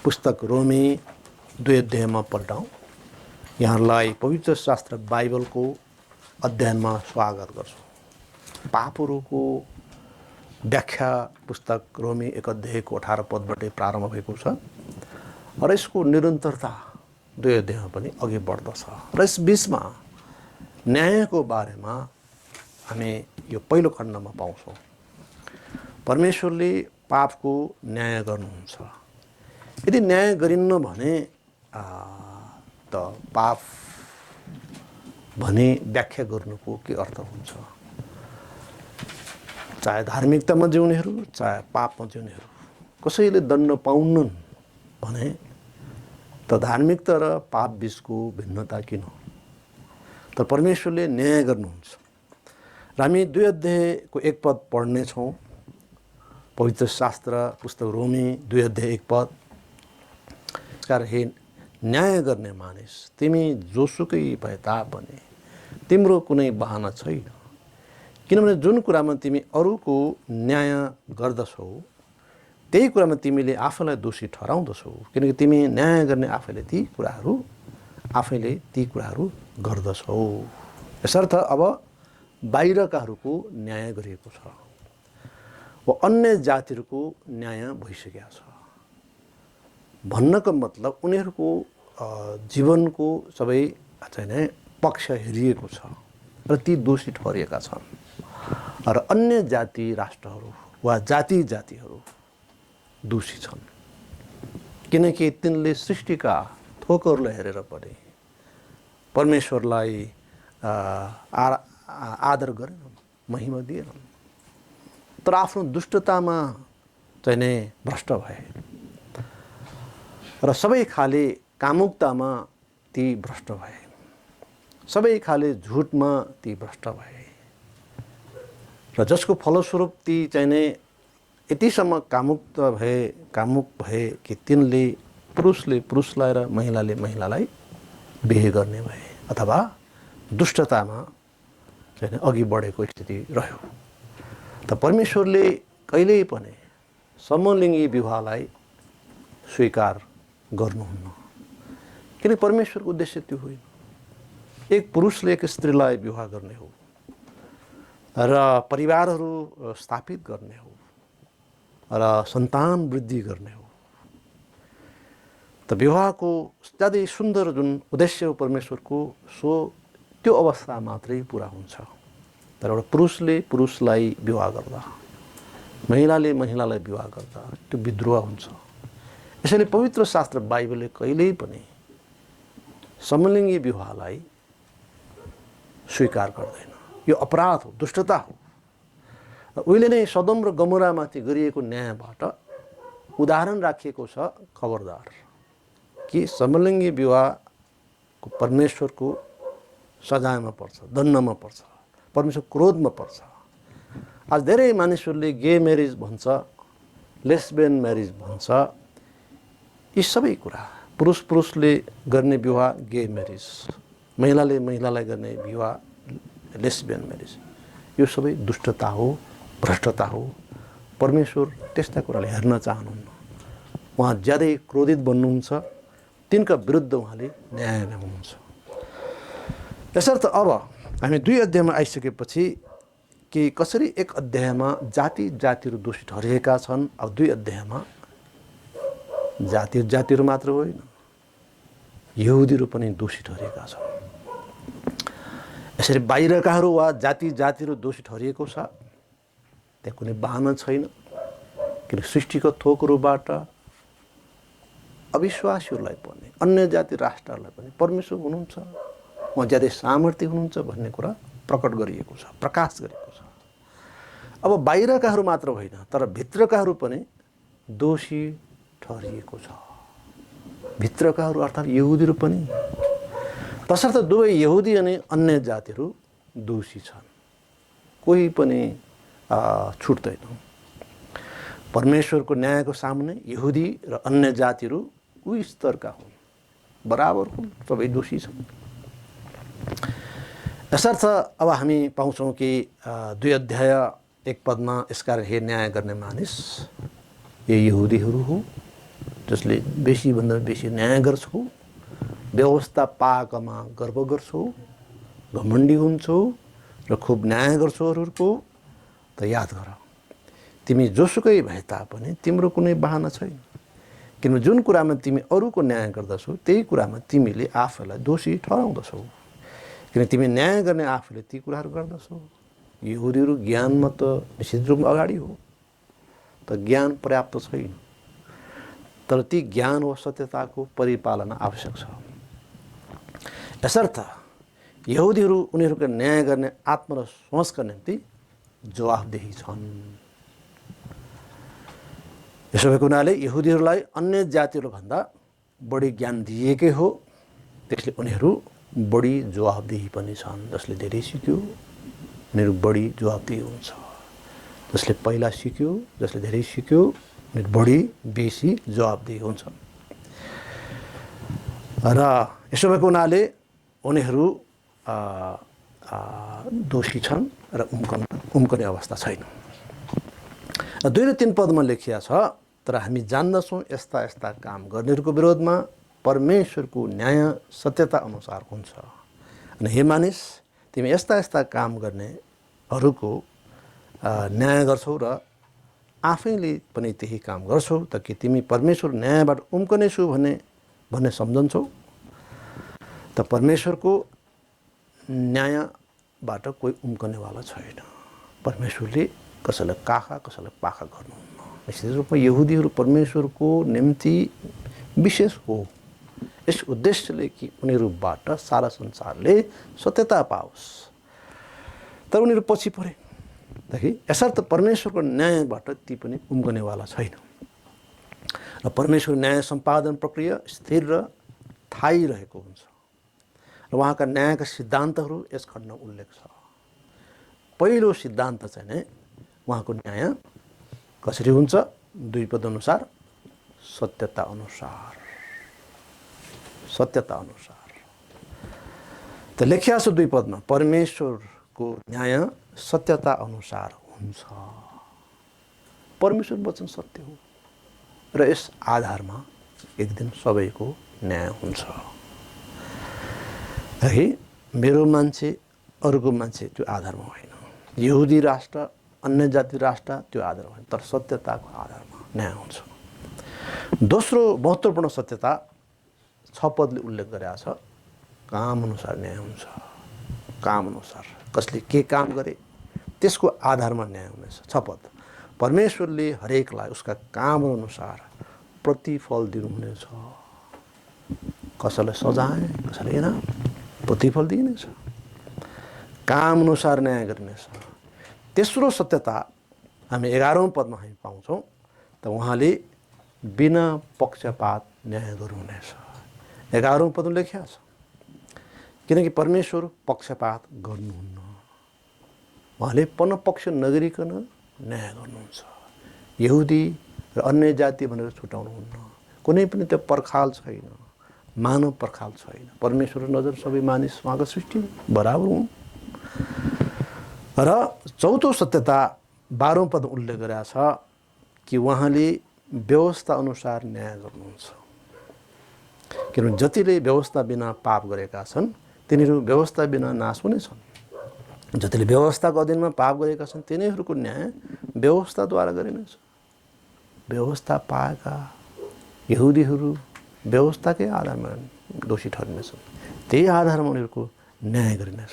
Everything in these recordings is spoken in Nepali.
पुस्तक रोमी 2 अध्यायमा पल्टाउँ। यहाँलाई पवित्र शास्त्र बाइबलको अध्ययनमा स्वागत गर्छु। पापहरूको व्याख्या पुस्तक रोमी 1 अध्यायको 18 पदबाटै प्रारम्भ भएको छ र यसको निरन्तरता 2 अध्यायमा पनि अघि बढ्दछ र यस बीचमा न्यायको बारेमा हामी यो पहिलो खण्डमा पाउँछौँ। परमेश्वरले पापको न्याय गर्नुहुन्छ। यदि न्याय गरिन्न भने त पाप भने व्याख्या गर्नुको के अर्थ हुन्छ? चाहे धार्मिकतामा जिउनेहरू चाहे पापमा जिउनेहरू कसैले दण्ड पाउन्नन् भने त धार्मिकता र पाप बीचको भिन्नता किन? तर परमेश्वरले न्याय गर्नुहुन्छ र हामी 2 अध्यायको 1 पद पढ्नेछौँ। पवित्र शास्त्र पुस्तक रोमी 2 अध्याय 1 पद। कारण हे न्याय गर्ने मानिस, तिमी जोसुकै भए तापनि तिम्रो कुनै बहाना छैन, किनभने जुन कुरामा तिमी अरूको न्याय गर्दछौ त्यही कुरामा तिमीले आफैलाई दोषी ठहराउँदछौ, किनकि तिमी न्याय गर्ने आफैले ती कुराहरू गर्दछौ। यसर्थ अब बाहिरकाहरूको न्याय गरिएको छ वा अन्य जातिहरूको न्याय भइसकेको छ। भन्नको मतलब उनीहरूको जीवनको सबै चाहिँ पक्ष हेरिएको छ र ती दोषी ठहरिएका छन् र अन्य जाति राष्ट्रहरू वा जातिहरू दोषी छन्, किनकि तिनले सृष्टिका थोकहरूलाई हेरेर पनि परमेश्वरलाई आदर गरेनन्, महिमा दिएनन्, तर आफ्नो दुष्टतामा चाहिँ नै भ्रष्ट भए र सबै खाले कामुकतामा ती भ्रष्ट भए, सबै खाले झुटमा ती भ्रष्ट भए र जसको फलस्वरूप ती चाहिँ नै यतिसम्म कामुक भए कि तिनले पुरुषले पुरुषलाई र महिलाले महिलालाई बिहे गर्ने भए अथवा दुष्टतामा चाहिँ अघि बढेको स्थिति रह्यो। त परमेश्वरले कहिल्यै पनि समलिङ्गी विवाहलाई स्वीकार गर्नुहुन्न, किन परमेश्वरको उद्देश्य त्यो होइन। एक पुरुषले एक स्त्रीलाई विवाह गर्ने हो र परिवारहरू स्थापित गर्ने हो र सन्तान वृद्धि गर्ने हो। त विवाहको ज्यादै सुन्दर जुन उद्देश्य हो परमेश्वरको, त्यो अवस्था मात्रै पुरा हुन्छ। तर एउटा पुरुषले पुरुषलाई विवाह गर्दा, महिलाले महिलालाई विवाह गर्दा त्यो विद्रोह हुन्छ। यसैले पवित्र शास्त्र बाइबलले कहिल्यै पनि समलिङ्गी विवाहलाई स्वीकार गर्दैन। यो अपराध हो, दुष्टता हो। उहिले नै सदम र गमोरामाथि गरिएको न्यायबाट उदाहरण राखिएको छ, खबरदार कि समलिङ्गी विवाहको परमेश्वरको सजायमा पर्छ, दण्डमा पर्छ, परमेश्वर क्रोधमा पर्छ। आज धेरै मानिसहरूले गे म्यारिज भन्छ, लेस्बियन म्यारिज भन्छ। यी सबै कुरा, पुरुषले गर्ने विवाह गे म्यारिज, महिलाले महिलालाई गर्ने विवाह लेस्बियन म्यारिज, यो सबै दुष्टता हो, भ्रष्टता हो। परमेश्वर त्यस्ता कुराले हेर्न चाहनुहुन्न। उहाँ ज्यादै क्रोधित बन्नुहुन्छ, तिनका विरुद्ध उहाँले न्याय ल्याउनुहुन्छ। त्यसर्थ अब हामी 2 अध्यायमा आइसकेपछि कि कसरी 1 अध्यायमा जातिहरू दोषी ठहरिएका छन्, अब 2 अध्यायमा जातिहरू मात्र होइन, यहुदीहरू पनि दोषी ठहरिएका छन्। यसरी बाहिरकाहरू वा जातिहरू दोषी ठहरिएको छ, त्यहाँ कुनै बहाना छैन, किन सृष्टिको थोकहरूबाट अविश्वासीहरूलाई पनि, अन्य जाति राष्ट्रहरूलाई पनि परमेश्वर हुनुहुन्छ, उहाँ ज्यादै सामर्थ्य हुनुहुन्छ भन्ने कुरा प्रकट गरिएको छ, प्रकाश गरिएको छ। अब बाहिरकाहरू मात्र होइन, तर भित्रकाहरू पनि दोषी ठहरिएको छ। भित्रकाहरू अर्थात् यहुदीहरू पनि। तसर्थ दुवै यहुदी अनि अन्य जातिहरू दोषी छन्, कोही पनि छुट्दैन। परमेश्वरको न्यायको सामुन्ने यहुदी र अन्य जातिहरू उही स्तरका हुन्, बराबर हुन्, सबै दोषी छन्। यसर्थ अब हामी पाउँछौँ कि 2 अध्याय 1 पदमा यसकारण हे न्याय गर्ने मानिस, ये यहुदीहरू हो जसले बेसीभन्दा बेसी न्याय गर्छौ, व्यवस्था पाएकोमा गर्व गर्छौ, घमण्डी हुन्छौ र खुब न्याय गर्छौ अरूहरूको, त याद गर तिमी जोसुकै भए तापनि तिम्रो कुनै बहाना छैन। किनभने जुन कुरामा तिमी अरूको न्याय गर्दछौ त्यही कुरामा तिमीले आफूलाई दोषी ठहराउँदछौ। किन तिमी न्याय गर्ने आफूले ती कुराहरू गर्दछौ। यहुदीहरू ज्ञानमा त निश्चित रूपमा अगाडि हो, त ज्ञान पर्याप्त छैन, तर ती ज्ञान वा सत्यताको परिपालना आवश्यक छ। यसर्थ यहुदीहरू उनीहरूको न्याय गर्ने आत्मा र सोचका निम्ति जवाफदेही छन्। यसो भएको हुनाले यहुदीहरूलाई अन्य जातिहरूभन्दा बढी ज्ञान दिएकै हो, त्यसले उनीहरू बढी जवाफदेही पनि छन्। जसले धेरै सिक्यो उनीहरू बढी जवाफदेही हुन्छ। जसले पहिला सिक्यो, जसले धेरै सिक्यो उनीहरू बढी बेसी जवाफदेही हुन्छ। र यसो भएको हुनाले उनीहरू दोषी छन् र उम्कने अवस्था छैन। 2 र 3 पदमा लेखिया छ, तर हामी जान्दछौँ यस्ता यस्ता काम गर्नेहरूको विरोधमा परमेश्वरको न्याय सत्यता अनुसार हुन्छ। अनि हे मानिस, तिमी यस्ता यस्ता काम गर्नेहरूको न्याय गर्छौ र आफैले पनि त्यही काम गर्छौ, त कि तिमी परमेश्वर न्यायबाट उम्कनेछु भन्ने सम्झन्छौ? त परमेश्वरको न्यायबाट कोही उम्कनेवाला छैन। परमेश्वरले कसैलाई काखा कसैलाई पाखा गर्नुहुन्न। निश्चित रूपमा यहुदीहरू परमेश्वरको निम्ति विशेष हो, यस उद्देश्यले कि उनीहरूबाट सारा संसारले सत्यता पाओस्। तर उनीहरू पछि परे, यसर्थ परमेश्वरको न्यायबाट ती पनि उम्कनेवाला छैन। र परमेश्वर न्याय सम्पादन प्रक्रिया स्थिर र थायी रहेको हुन्छ र उहाँका न्यायका सिद्धान्तहरू यस खण्डमा उल्लेख छ। पहिलो सिद्धान्त चाहिँ नै उहाँको न्याय कसरी हुन्छ? 2 पद अनुसार, सत्यता अनुसार। सत्यता अनुसार त लेखिया छ 2 पदमा, परमेश्वरको न्याय सत्यता अनुसार हुन्छ। परमेश्वर वचन सत्य हो र यस आधारमा एक दिन सबैको न्याय हुन्छ। है, मेरो मान्छे अरूको मान्छे त्यो आधारमा होइन, यहुदी राष्ट्र अन्य जाति राष्ट्र त्यो आधारमा होइन, तर सत्यताको आधारमा न्याय हुन्छ। दोस्रो महत्त्वपूर्ण सत्यता 6 पदले उल्लेख गरेको छ, काम अनुसार न्याय हुन्छ। काम अनुसार कसले के काम गरे त्यसको आधारमा न्याय हुनेछ। 6 पद, परमेश्वरले हरेकलाई उसका काम अनुसार प्रतिफल दिनुहुनेछ। कसैलाई सजाय, कसैलाई इनाम, प्रतिफल दिइनेछ। काम अनुसार न्याय गरिनेछ। तेस्रो सत्यता हामी 11औं पदमा हामी पाउँछौँ, त उहाँले बिना पक्षपात न्याय गर्नुहुनेछ। 11औं पदमा लेखिया छ, किनकि परमेश्वर पक्षपात गर्नुहुन्न। उहाँले पक्ष नगरिकन न्याय गर्नुहुन्छ। यहुदी र अन्य जाति भनेर छुटाउनुहुन्न। कुनै पनि त्यो पर्खाल छैन, मानव पर्खाल छैन। परमेश्वरको नजर सबै मानिस उहाँको सृष्टि बराबर हुन्। र चौथो सत्यता 12औं पद उल्लेख गरेको छ कि उहाँले व्यवस्था अनुसार न्याय गर्नुहुन्छ। किनभने जतिले व्यवस्था बिना पाप गरेका छन् तिनीहरू व्यवस्था बिना नाश हुनेछन्। जतिले व्यवस्थाको अधीनमा पाप गरेका छन् तिनीहरूको न्याय व्यवस्थाद्वारा गरिनेछ। व्यवस्था पाएका यहुदीहरू व्यवस्थाकै आधारमा दोषी ठहरिनेछन्, त्यही आधारमा उनीहरूको न्याय गरिनेछ।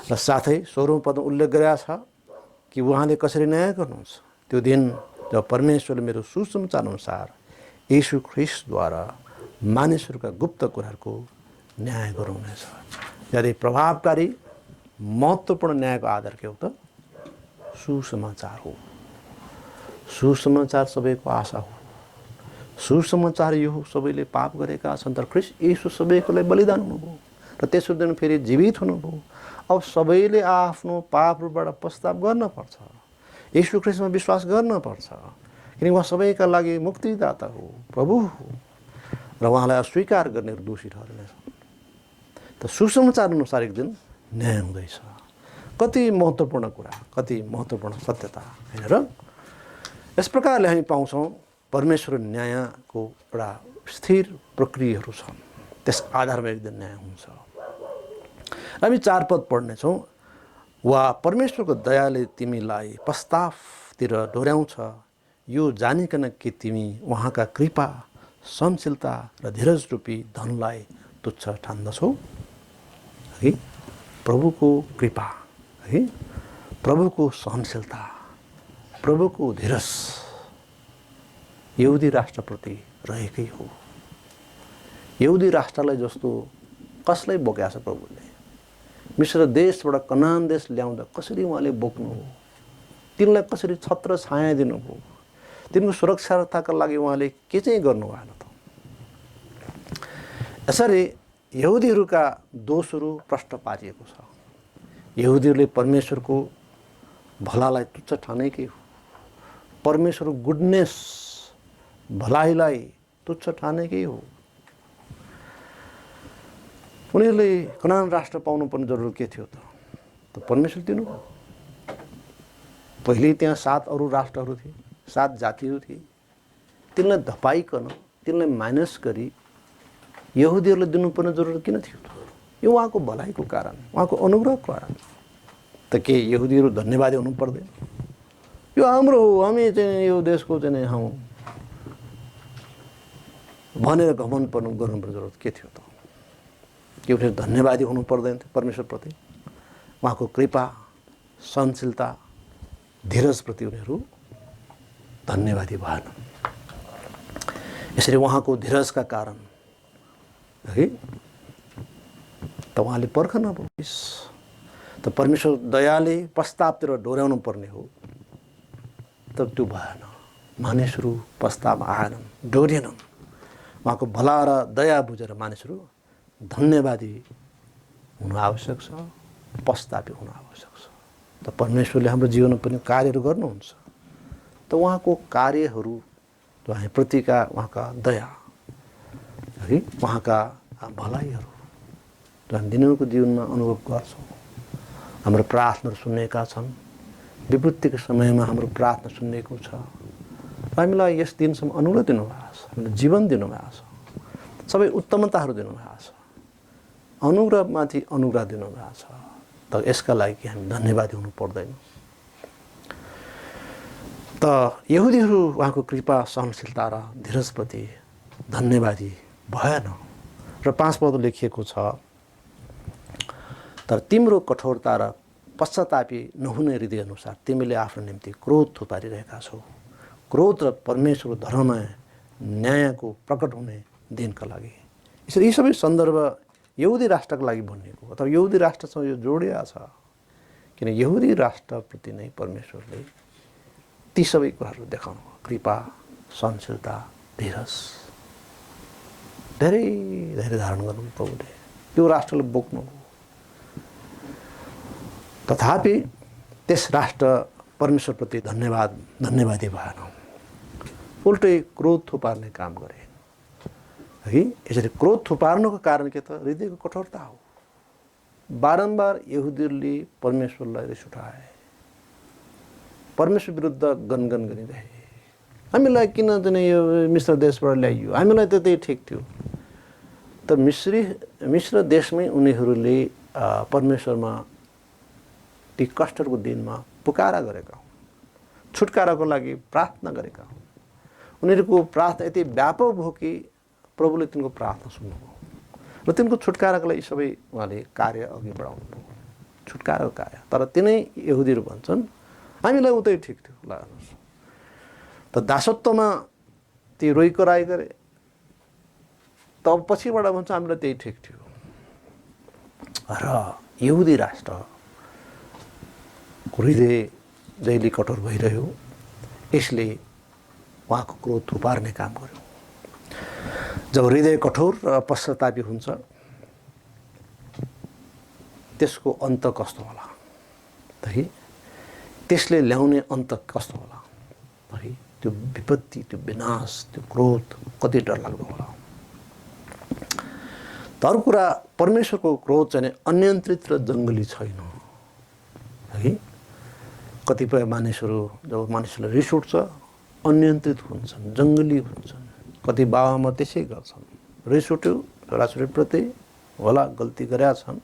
र साथै 16औं पदमा उल्लेख गरेको छ कि उहाँले कसरी न्याय गर्नुहुन्छ। त्यो दिन जब परमेश्वरले मेरो सुसमाचार अनुसार यीशु ख्रिस्टद्वारा मानिसहरूका गुप्त कुराहरूको न्याय गर्नुहुनेछ। यदि प्रभावकारी महत्त्वपूर्ण न्यायको आधार के हो त? सुसमाचार हो। सुसमाचार सबैको आशा हो। सुसमाचार यो हो, सबैले पाप गरेका छन् तर ख्रिस्ट यीशु सबैको लागि बलिदान हुनुभयो र तेस्रो दिन फेरि जीवित हुनुभयो। अब सबैले आफ्नो पापबाट पश्चाताप गर्न पर्छ, यीशु ख्रिस्टमा विश्वास गर्न पर्छ, किनकि उहाँ सबैका लागि मुक्तिदाता हो, प्रभु हो र उहाँलाई अस्वीकार गर्नेहरू दोषी ठहरिनेछन्। त सुसमाचार अनुसार एक दिन न्याय हुँदैछ। कति महत्त्वपूर्ण कुरा, कति महत्त्वपूर्ण सत्यता होइन र? यस प्रकारले हामी पाउँछौँ परमेश्वर न्यायको एउटा स्थिर प्रक्रियाहरू छन्, त्यस आधारमा एक दिन न्याय हुन्छ। हामी 4 पद पढ्नेछौँ। वा परमेश्वरको दयाले तिमीलाई पश्चातापतिर डोर्याउँछ, यो जानिकन कि तिमी उहाँका कृपा, सहनशीलता र धीरज रूपी धनलाई तुच्छ ठान्दछौ। है, प्रभुको कृपा, है, प्रभुको सहनशीलता, प्रभुको धीरज यहुदी राष्ट्रप्रति रहेकै हो। यहुदी राष्ट्रलाई जस्तो कसलाई बोकेको छ प्रभुले? मिश्र देशबाट कनान देश ल्याउँदा कसरी उहाँले बोक्नु हो, तिनलाई कसरी छत्र छाया दिनुभयो, तिनको सुरक्षाका लागि उहाँले के चाहिँ गर्नु भएन त? यसरी यहुदीहरूका दोषहरू प्रष्ट पारिएको छ। यहुदीहरूले परमेश्वरको भलालाई तुच्छ ठानेकै हो, परमेश्वरको गुडनेस, भलाइलाई तुच्छ ठानेकै हो। उनीहरूले कनान राष्ट्र पाउनुपर्ने जरुरत के थियो त परमेश्वर दिनुभयो। पहिले त्यहाँ 7 अरू राष्ट्रहरू थिए, 7 जातिहरू थिए। तिनलाई धपाइकन, तिनलाई माइनस गरी यहुदीहरूले दिनुपर्ने जरुरत किन थियो? यो उहाँको भलाइको कारण, उहाँको अनुग्रहको कारण। त के यहुदीहरू धन्यवादी हुनु पर्दैन? यो हाम्रो हो, हामी चाहिँ यो देशको चाहिँ हौँ भनेर घमण्ड गर्नुपर्ने जरुरत के थियो त? के उनीहरू धन्यवादी हुनु पर्दैन थियो परमेश्वरप्रति? उहाँको कृपा, सहनशीलता, धीरजप्रति उनीहरू धन्यवादी भएन। यसरी उहाँको धीरजका कारण है त उहाँले पर्खन नपुगिस्। त परमेश्वर दयाले पश्चातापतिर डोर्याउनु पर्ने हो, तर त्यो भएन। मानिसहरू पश्चातापमा आएनन्, डोरिएनन्। उहाँको भला र दया बुझेर मानिसहरू धन्यवादी हुनु आवश्यक छ, पश्चातापी हुनु आवश्यक छ। त परमेश्वरले हाम्रो जीवनमा पनि कार्यहरू गर्नुहुन्छ। त उहाँको कार्यहरू, उहाँ प्रतिका उहाँका दया, है, उहाँका भलाइहरू हामी दिनको जीवनमा अनुभव गर्छौँ। हाम्रो प्रार्थनाहरू सुन्नेका छन्, विपत्तिको समयमा हाम्रो प्रार्थना सुन्नेको छ। हामीलाई यस दिनसम्म अनुग्रह दिनुभएको छ, हामीलाई जीवन दिनुभएको छ, सबै उत्तमताहरू दिनुभएको छ, अनुग्रहमाथि अनुग्रह दिनुभएको छ। त यसका लागि हामी धन्यवादी हुनु पर्दैन। त यहुदीहरू उहाँको कृपा, सहनशीलता र धीरजप्रति धन्यवादी भएन। र 5 पद लेखिएको छ, तर तिम्रो कठोरता र पश्चातापी नहुने हृदय अनुसार तिमीले आफ्नो निम्ति क्रोध थुपारिरहेका छौ। क्रोध र परमेश्वरको धर्ममय न्यायको प्रकट हुने दिनका लागि। यसरी यी सबै सन्दर्भ यहुदी राष्ट्रको लागि भनिएको हो, तर यहुदी राष्ट्रसँग यो जोडिया छ। किन यहुदी राष्ट्रप्रति नै परमेश्वरले ती सबै कुराहरू देखाउनु, कृपा, सहनशीलता, धीरज धेरै धेरै धारण गर्नु प्रभुले त्यो राष्ट्रले बोक्नु। तथापि त्यस राष्ट्र परमेश्वरप्रति धन्यवादी भएन, उल्टै क्रोध थुपार्ने काम गरे। है, यसरी क्रोध थुपार्नुको कारण के त? हृदयको कठोरता हो। बारम्बार यहुदीहरूले परमेश्वरलाई रिस उठाए, परमेश्वर विरुद्ध गनगन गरिरहे। हामीलाई किन चाहिँ यो मिश्र देशबाट ल्याइयो, हामीलाई त त्यही ठिक थियो। त मिश्र देशमै उनीहरूले परमेश्वरमा ती कष्टको दिनमा पुकारा गरेका हुन्, छुटकाराको लागि प्रार्थना गरेका हुन्। उनीहरूको प्रार्थना यति व्यापक भयो कि प्रभुले तिनको प्रार्थना सुन्नुभयो र तिनको छुटकाराको लागि सबै उहाँले कार्य अघि बढाउनु भयो, छुटकाराको कार्य। तर तिनै यहुदीहरू भन्छन् हामीलाई उतै ठिक थियो, ल हेर्नुहोस्। त दासत्वमा ती रोइकराइ गरे, तब पछिबाट भन्छ हामीलाई त्यही ठिक थियो। र यहुदी राष्ट्रको हृदय जहिले कठोर भइरह्यो, यसले उहाँको क्रोध थुपार्ने काम गर्यो। जब हृदय कठोर र पश्चातापी हुन्छ, त्यसको अन्त कस्तो होला है? त्यसले ल्याउने अन्त कस्तो होला है? त्यो विपत्ति, त्यो विनाश, त्यो क्रोध कति डरलाग्दो होला। तर अर्को कुरा, परमेश्वरको क्रोध चाहिँ अनियन्त्रित र जङ्गली छैन है। कतिपय मानिसहरू, जब मानिसलाई रिस उठ्छ अनियन्त्रित हुन्छन्, जङ्गली हुन्छन्। कति बाबामा त्यसै गर्छन्, रिस उठ्यो छोराछोरीप्रति, होला गल्ती गरेका छन्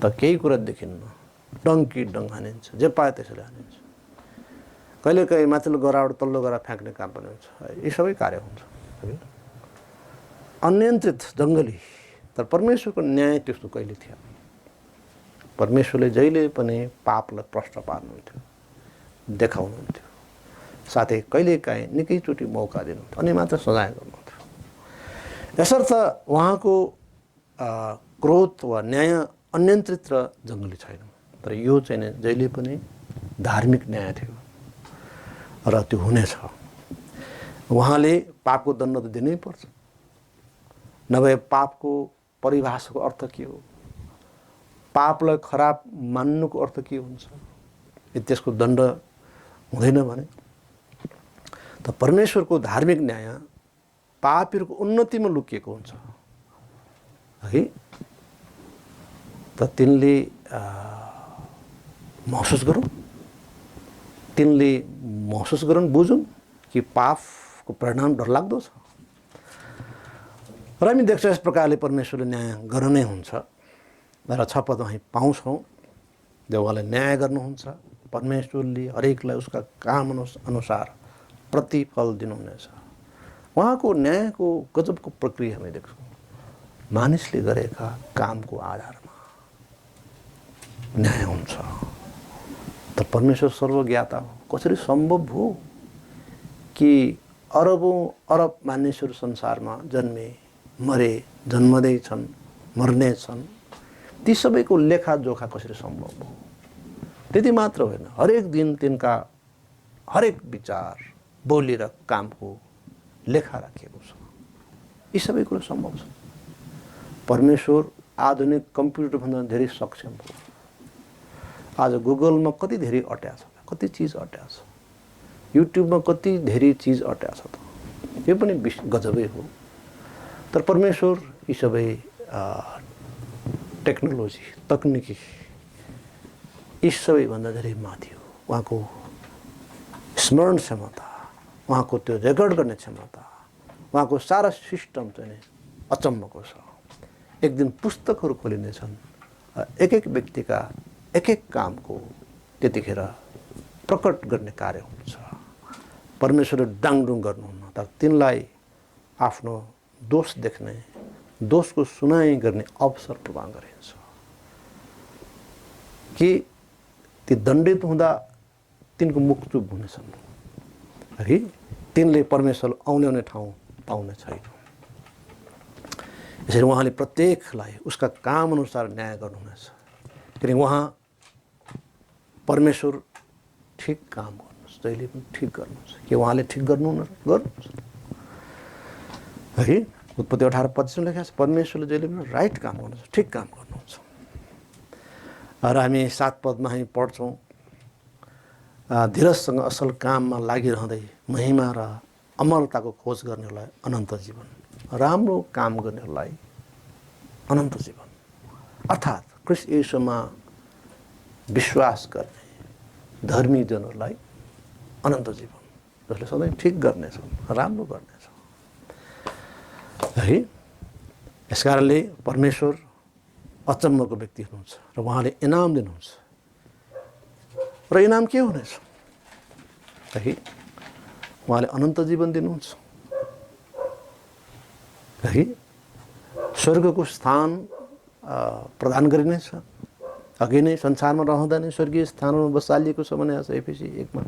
त केही कुरा देखिन्न, डङ्की डङ हानिन्छ, जे पायो त्यसैले हानिन्छ। कहिलेकाहीँ माथिल्लो गराबाट तल्लो गरा फ्याँक्ने काम पनि हुन्छ। यी सबै कार्य हुन्छ अनियन्त्रित, जङ्गली। तर परमेश्वरको न्याय त्यस्तो कहिले थिएन। परमेश्वरले जहिले पनि पापलाई प्रष्ट पार्नुहुन्थ्यो, देखाउनुहुन्थ्यो, साथै कहिलेकाहीँ निकैचोटि मौका दिनुहुन्थ्यो, अनि मात्र सजाय गर्नुहुन्थ्यो। यसर्थ उहाँको क्रोध वा न्याय अनियन्त्रित र जङ्गली छैन। तर यो चाहिँ जहिले पनि धार्मिक न्याय थियो र त्यो हुनेछ। उहाँले पापको दण्ड त दिनै पर्छ, नभए पापको परिभाषाको अर्थ के हो, पापलाई खराब मान्नुको अर्थ के हुन्छ, त्यसको दण्ड हुँदैन भने। त परमेश्वरको धार्मिक न्याय पापीहरूको उन्नतिमा लुकिएको हुन्छ है। त तिनले महसुस गरौँ, तिनले महसुस गरून्, बुझौँ कि पापको परिणाम डरलाग्दो छ। र हामी देख्छौँ यस प्रकारले परमेश्वरले न्याय गर्न नै हुन्छ। र 6 पदमा हामी पाउँछौँ जब उहाँले न्याय गर्नुहुन्छ, परमेश्वरले हरेकलाई उसका काम अनुसार प्रतिफल दिनुहुनेछ। उहाँको न्यायको गजबको प्रक्रिया हामी देख्छौँ। मानिसले गरेका कामको आधारमा न्याय हुन्छ। त परमेश्वर सर्वज्ञाता हो। कसरी सम्भव हो कि अरबौं अरब मानिसहरू संसारमा जन्मे, मरे, जन्मदैछन्, मर्नेछन्, ती सबैको लेखाजोखा कसरी सम्भव हो? त्यति मात्र होइन, हरेक दिन तिनका हरेक विचार, बोली र कामको लेखा राखिएको छ। यी सबै कुरो सम्भव छ। परमेश्वर आधुनिक कम्प्युटरभन्दा धेरै सक्षम हो। आज गुगलमा कति धेरै अट्या छ, कति चिज अट्या छ, युट्युबमा कति धेरै चिज अट्या छ। त यो पनि गजबै हो। तर परमेश्वर यी सबै टेक्नोलोजी, तकनिकी, यी सबैभन्दा धेरै माथि हो। उहाँको स्मरण क्षमता, उहाँको त्यो रेकर्ड गर्ने क्षमता, उहाँको सारा सिस्टम चाहिँ अचम्मको छ। एक दिन पुस्तकहरू खोलिनेछन्, एक एक व्यक्तिका एक एक कामको त्यतिखेर प्रकट गर्ने कार्य हुन्छ। परमेश्वरले डाङडुङ गर्नुहुन्न, तर तिनलाई आफ्नो दोष देख्ने, दोषको सुनाइ गर्ने अवसर प्रदान गरिन्छ कि ती दण्डित हुँदा तिनको मुख चुप हुनेछन् है। तिनले परमेश्वर आउने ठाउँ पाउने छैन। यसरी उहाँले प्रत्येकलाई उसका काम अनुसार न्याय गर्नुहुनेछ। किनकि उहाँ परमेश्वर ठिक काम गर्नुहोस्, जहिले पनि ठिक गर्नुहुन्छ। के उहाँले ठिक गर्नुहुन्छ है। उत्पत्ति 18:25 लेखेको छ, परमेश्वरले जहिले पनि राइट काम गर्नुहुन्छ, ठिक काम गर्नुहुन्छ। र हामी 7 पदमा हामी पढ्छौँ, धीरजसँग असल काममा लागिरहँदै महिमा र अमरताको खोज गर्नेहरूलाई अनन्त जीवन, राम्रो काम गर्नेहरूलाई अनन्त जीवन, अर्थात् ख्रीष्ट येशूमा विश्वास गर्ने धर्मीजनहरूलाई अनन्त जीवन, जसले सधैँ ठिक गर्नेछ, राम्रो गर्नेछ है। यसकारणले परमेश्वर अचम्मको व्यक्ति हुनुहुन्छ र उहाँले इनाम दिनुहुन्छ। र इनाम के हुनेछ है? उहाँले अनन्त जीवन दिनुहुन्छ है। स्वर्गको स्थान प्रदान गरिनेछ। अघि नै संसारमा रहँदा नै स्वर्गीय स्थानमा बसालिएको छ भने एफएसी 1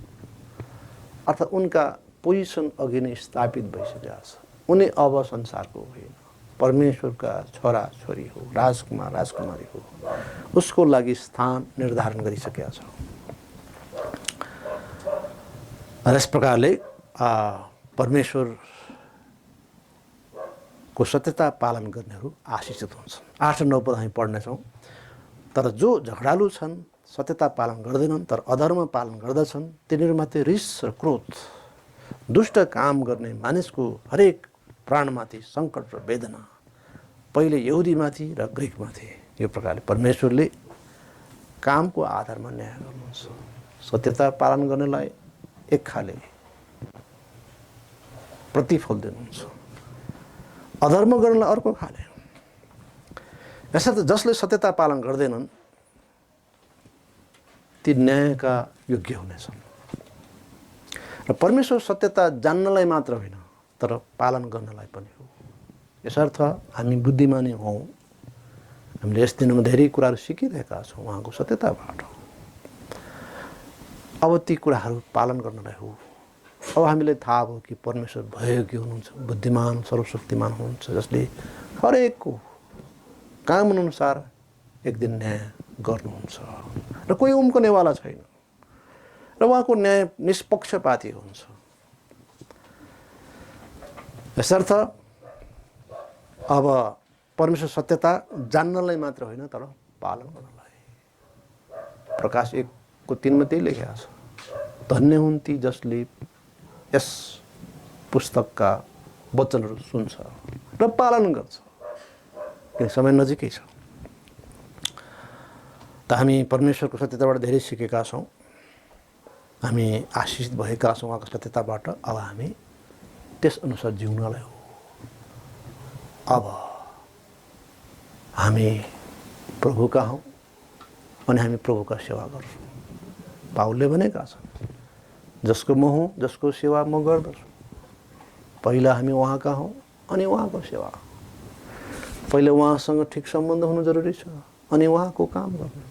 अर्थात् उनका पोजिसन अघि नै स्थापित भइसकेका छ। उनी अब संसारको होइन, परमेश्वरका छोरा छोरी हो, राजकुमार राजकुमारी हो। उसको लागि स्थान निर्धारण गरिसकेका छ। र यस प्रकारले परमेश्वरको सत्यता पालन गर्नेहरू आशिषित हुन्छन्। 8 र 9 पद हामी पढ्नेछौँ। तर जो झगडालु छन्, सत्यता पालन गर्दैनन् तर अधर्म पालन गर्दछन्, तिनीहरूमाथि रिस र क्रोध, दुष्ट काम गर्ने मानिसको हरेक प्राणमाथि सङ्कट र वेदना, पहिले यहुदीमाथि र ग्रिकमाथि। यो प्रकारले परमेश्वरले कामको आधारमा न्याय गर्नुहुन्छ। सत्यता पालन गर्नेलाई एक खाले प्रतिफल दिनुहुन्छ। अधर्म गर्नलाई अर्को खाले। यसर्थ जसले सत्यता पालन गर्दैनन् ती न्यायका योग्य हुनेछन्। र परमेश्वर सत्यता जान्नलाई मात्र होइन तर पालन गर्नलाई पनि हो। यसर्थ हामी बुद्धिमानी हौँ। हामीले यस दिनमा धेरै कुराहरू सिकिरहेका छौँ उहाँको सत्यताबाट। अब ती कुराहरू पालन गर्नलाई हो। अब हामीलाई थाहा भयो कि परमेश्वर भययोग्य हुनुहुन्छ, बुद्धिमान, सर्वशक्तिमान हुनुहुन्छ, जसले हरेकको काम अनुसार एक दिन न्याय गर्नुहुन्छ र कोही उम्कनेवाला छैन र उहाँको न्याय निष्पक्षपाती हुन्छ। यसर्थ अब परमेश्वर सत्यता जान्नलाई मात्र होइन तर पालन गर्नलाई। प्रकाश 1:3 त्यही लेखेको छ, धन्य हुन् ती जसले यस पुस्तकका वचनहरू सुन्छ र पालन गर्छ, किन समय नजिकै छ। त हामी परमेश्वरको सत्यताबाट धेरै सिकेका छौँ, हामी आशिषित भएका छौँ उहाँको सत्यताबाट। अब हामी त्यसअनुसार जिउनलाई हो। अब हामी प्रभुका हौँ अनि हामी प्रभुका सेवा गर्छौँ। पाउलले भनेका छन्, जसको म हुँ, जसको सेवा म गर्दछु। पहिला हामी उहाँका हौँ अनि उहाँको सेवा। पहिले उहाँसँग ठिक सम्बन्ध हुनु जरुरी छ अनि उहाँको काम गर्नु।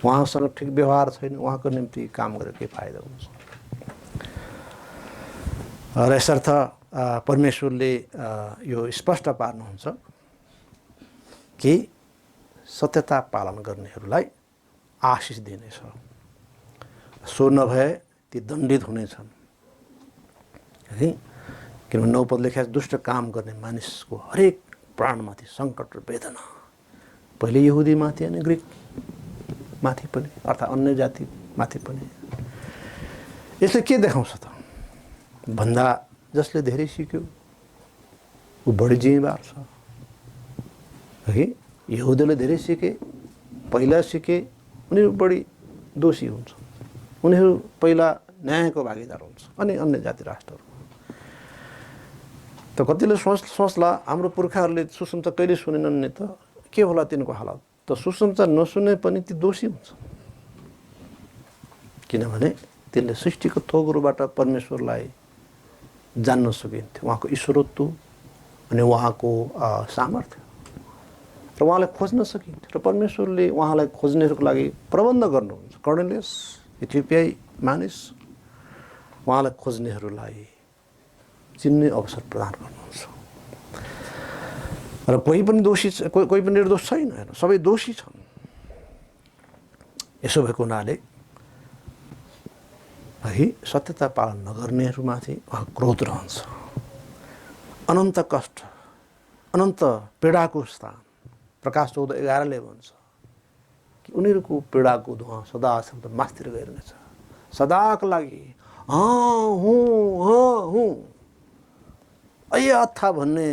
उहाँसँग ठिक व्यवहार छैन, उहाँको निम्ति काम गरेर के फाइदा हुन्छ। र यसर्थ परमेश्वरले यो स्पष्ट पार्नुहुन्छ कि सत्यता पालन गर्नेहरूलाई आशिष दिनेछ। सो नभए ती दण्डित हुनेछन्। है, किनभने 9 पद लेखेको दुष्ट काम गर्ने मानिसको हरेक प्राणमाथि सङ्कट र वेदना, पहिले यहुदीमाथि अनि ग्रिक माथि पनि, अर्थात् अन्य जातिमाथि पनि। यसले के देखाउँछ त भन्दा जसले धेरै सिक्यो ऊ बढी जिम्मेवार छ। है, यहुदीले धेरै सिके, पहिला सिके, उनीहरू बढी दोषी हुन्छ। उनीहरू पहिला न्यायको भागीदार हुन्छ अनि अन्य जाति राष्ट्रहरू। त कतिले सोच्ला हाम्रो पुर्खाहरूले सुसमाचार कहिले सुनेनन् नि त के होला तिनको हालत। त सुसमाचार नसुने पनि ती दोषी हुन्छ, किनभने त्यसले सृष्टिको थोकहरूबाट परमेश्वरलाई जान्न सकिन्थ्यो, उहाँको ईश्वरत्व अनि उहाँको सामर्थ्य, र उहाँलाई खोज्न सकिन्थ्यो। र परमेश्वरले उहाँलाई खोज्नेहरूको लागि प्रबन्ध गर्नुहुन्छ। कर्नेलियस इथियोपियाई मानिस उहाँलाई खोज्नेहरूलाई चिन्ने अवसर प्रदान गर्नुहुन्छ। र कोही पनि दोषी, कोही पनि निर्दोष छैन, हेर्नु सबै दोषी छन्। यसो भएको हुनाले है सत्यता पालन नगर्नेहरूमाथि उहाँको क्रोध रहन्छ। अनन्त कष्ट, अनन्त पीडाको स्थान। प्रकाश 14:11 भन्छ कि उनीहरूको पीडाको धुवा सदा मास्तिर गइरहनेछ। सदाको लागि हुँ अथा भन्ने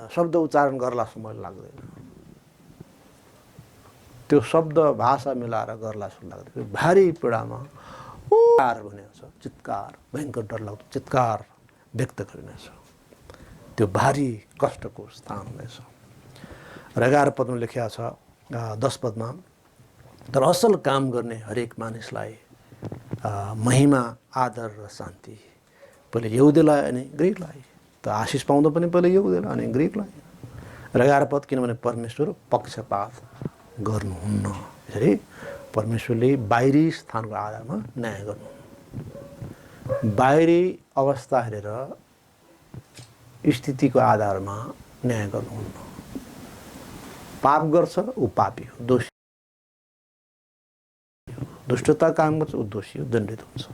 शब्द उच्चारण गर्लासम्म मैले लाग्दैन। त्यो शब्द भाषा मिलाएर गर्लासम्म लाग्दैन। भारी पीडामा भनेको छ, चित्कार, भयङ्कर डरलाग्दो चित्कार व्यक्त गरिनेछ। त्यो भारी कष्टको स्थान हुनेछ। र 11 पदमा लेखिएको छ, 10 पदमा, तर असल काम गर्ने हरेक मानिसलाई महिमा, आदर र शान्ति। पहिले यहुदीलाई अनि ग्रिकलाई। त आशिष पाउँदा पनि पहिले यहुदीलाई अनि ग्रिकलाई। र 11 पद, किनभने परमेश्वर पक्षपात गर्नुहुन्न। यसरी परमेश्वरले बाहिरी स्थानको आधारमा न्याय गर्नुहुन्न। बाहिरी अवस्था हेरेर, स्थितिको आधारमा न्याय गर्नुहुन्न। पाप गर्छ ऊ पापी हो, दोषी। दुष्टता काम गर्छ ऊ दोषी हो, दण्डित हुन्छ।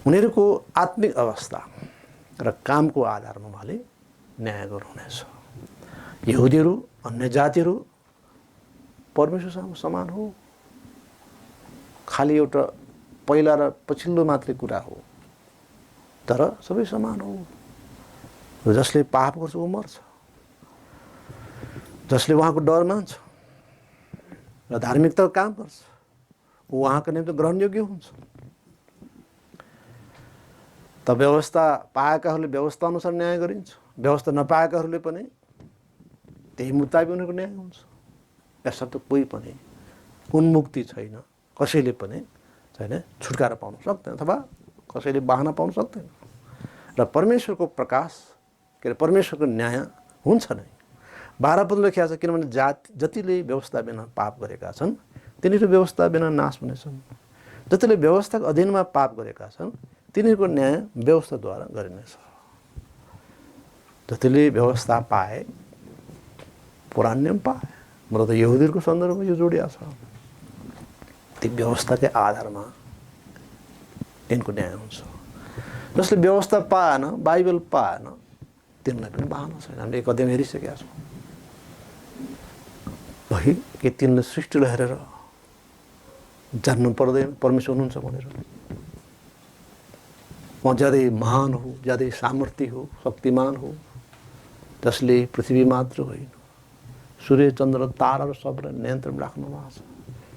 उनीहरूको आत्मिक अवस्था र कामको आधारमा उहाँले न्याय गर्नुहुनेछ। यहुदीहरू, अन्य जातिहरू परमेश्वरसँग समान हो। खालि एउटा पहिला र पछिल्लो मात्रै कुरा हो, तर सबै समान हो। र जसले पाप गर्छ ऊ मर्छ, जसले उहाँको डर मान्छ र धार्मिकताको काम गर्छ ऊ उहाँको निम्ति ग्रहणयोग्य हुन्छ। त व्यवस्था पाएकाहरूले व्यवस्था अनुसार न्याय गरिन्छ, व्यवस्था नपाएकाहरूले पनि त्यही मुताबिक उनीहरूको न्याय हुन्छ। यसमा त कोही पनि उन्मुक्ति छैन, कसैले पनि छैन छुटकारा पाउन सक्दैन अथवा कसैले बहाना पाउन सक्दैन। र परमेश्वरको प्रकाश के अरे परमेश्वरको न्याय हुन्छ नै। 12 पद लेखिएको छ, किनभने जतिले व्यवस्था बिना पाप गरेका छन् तिनीहरू व्यवस्था बिना नाश हुनेछन्, जतिले व्यवस्थाको अधीनमा पाप गरेका छन् तिनीहरूको न्याय व्यवस्थाद्वारा गरिनेछ। जतिले व्यवस्था पाए पुरानो नियम पाए, मतलब त यहुदीहरूको सन्दर्भमा यो जोडिया छ। ती व्यवस्थाकै आधारमा तिनको न्याय हुन्छ। जसले व्यवस्था पाएन, बाइबल पाएन, तिनलाई पनि बहाना छैन। हामीले एक अध्याय हेरिसकेका छौँ है कि तिनले सृष्टिलाई हेरेर जान्नु पर्दैन परमेश्वर हुनुहुन्छ भनेर। म ज्यादै महान हो, ज्यादै सामर्थ्य हो, शक्तिमान हो, जसले पृथ्वी मात्र होइन सूर्य चन्द्र ताराहरू सबलाई नियन्त्रण राख्नु भएको छ,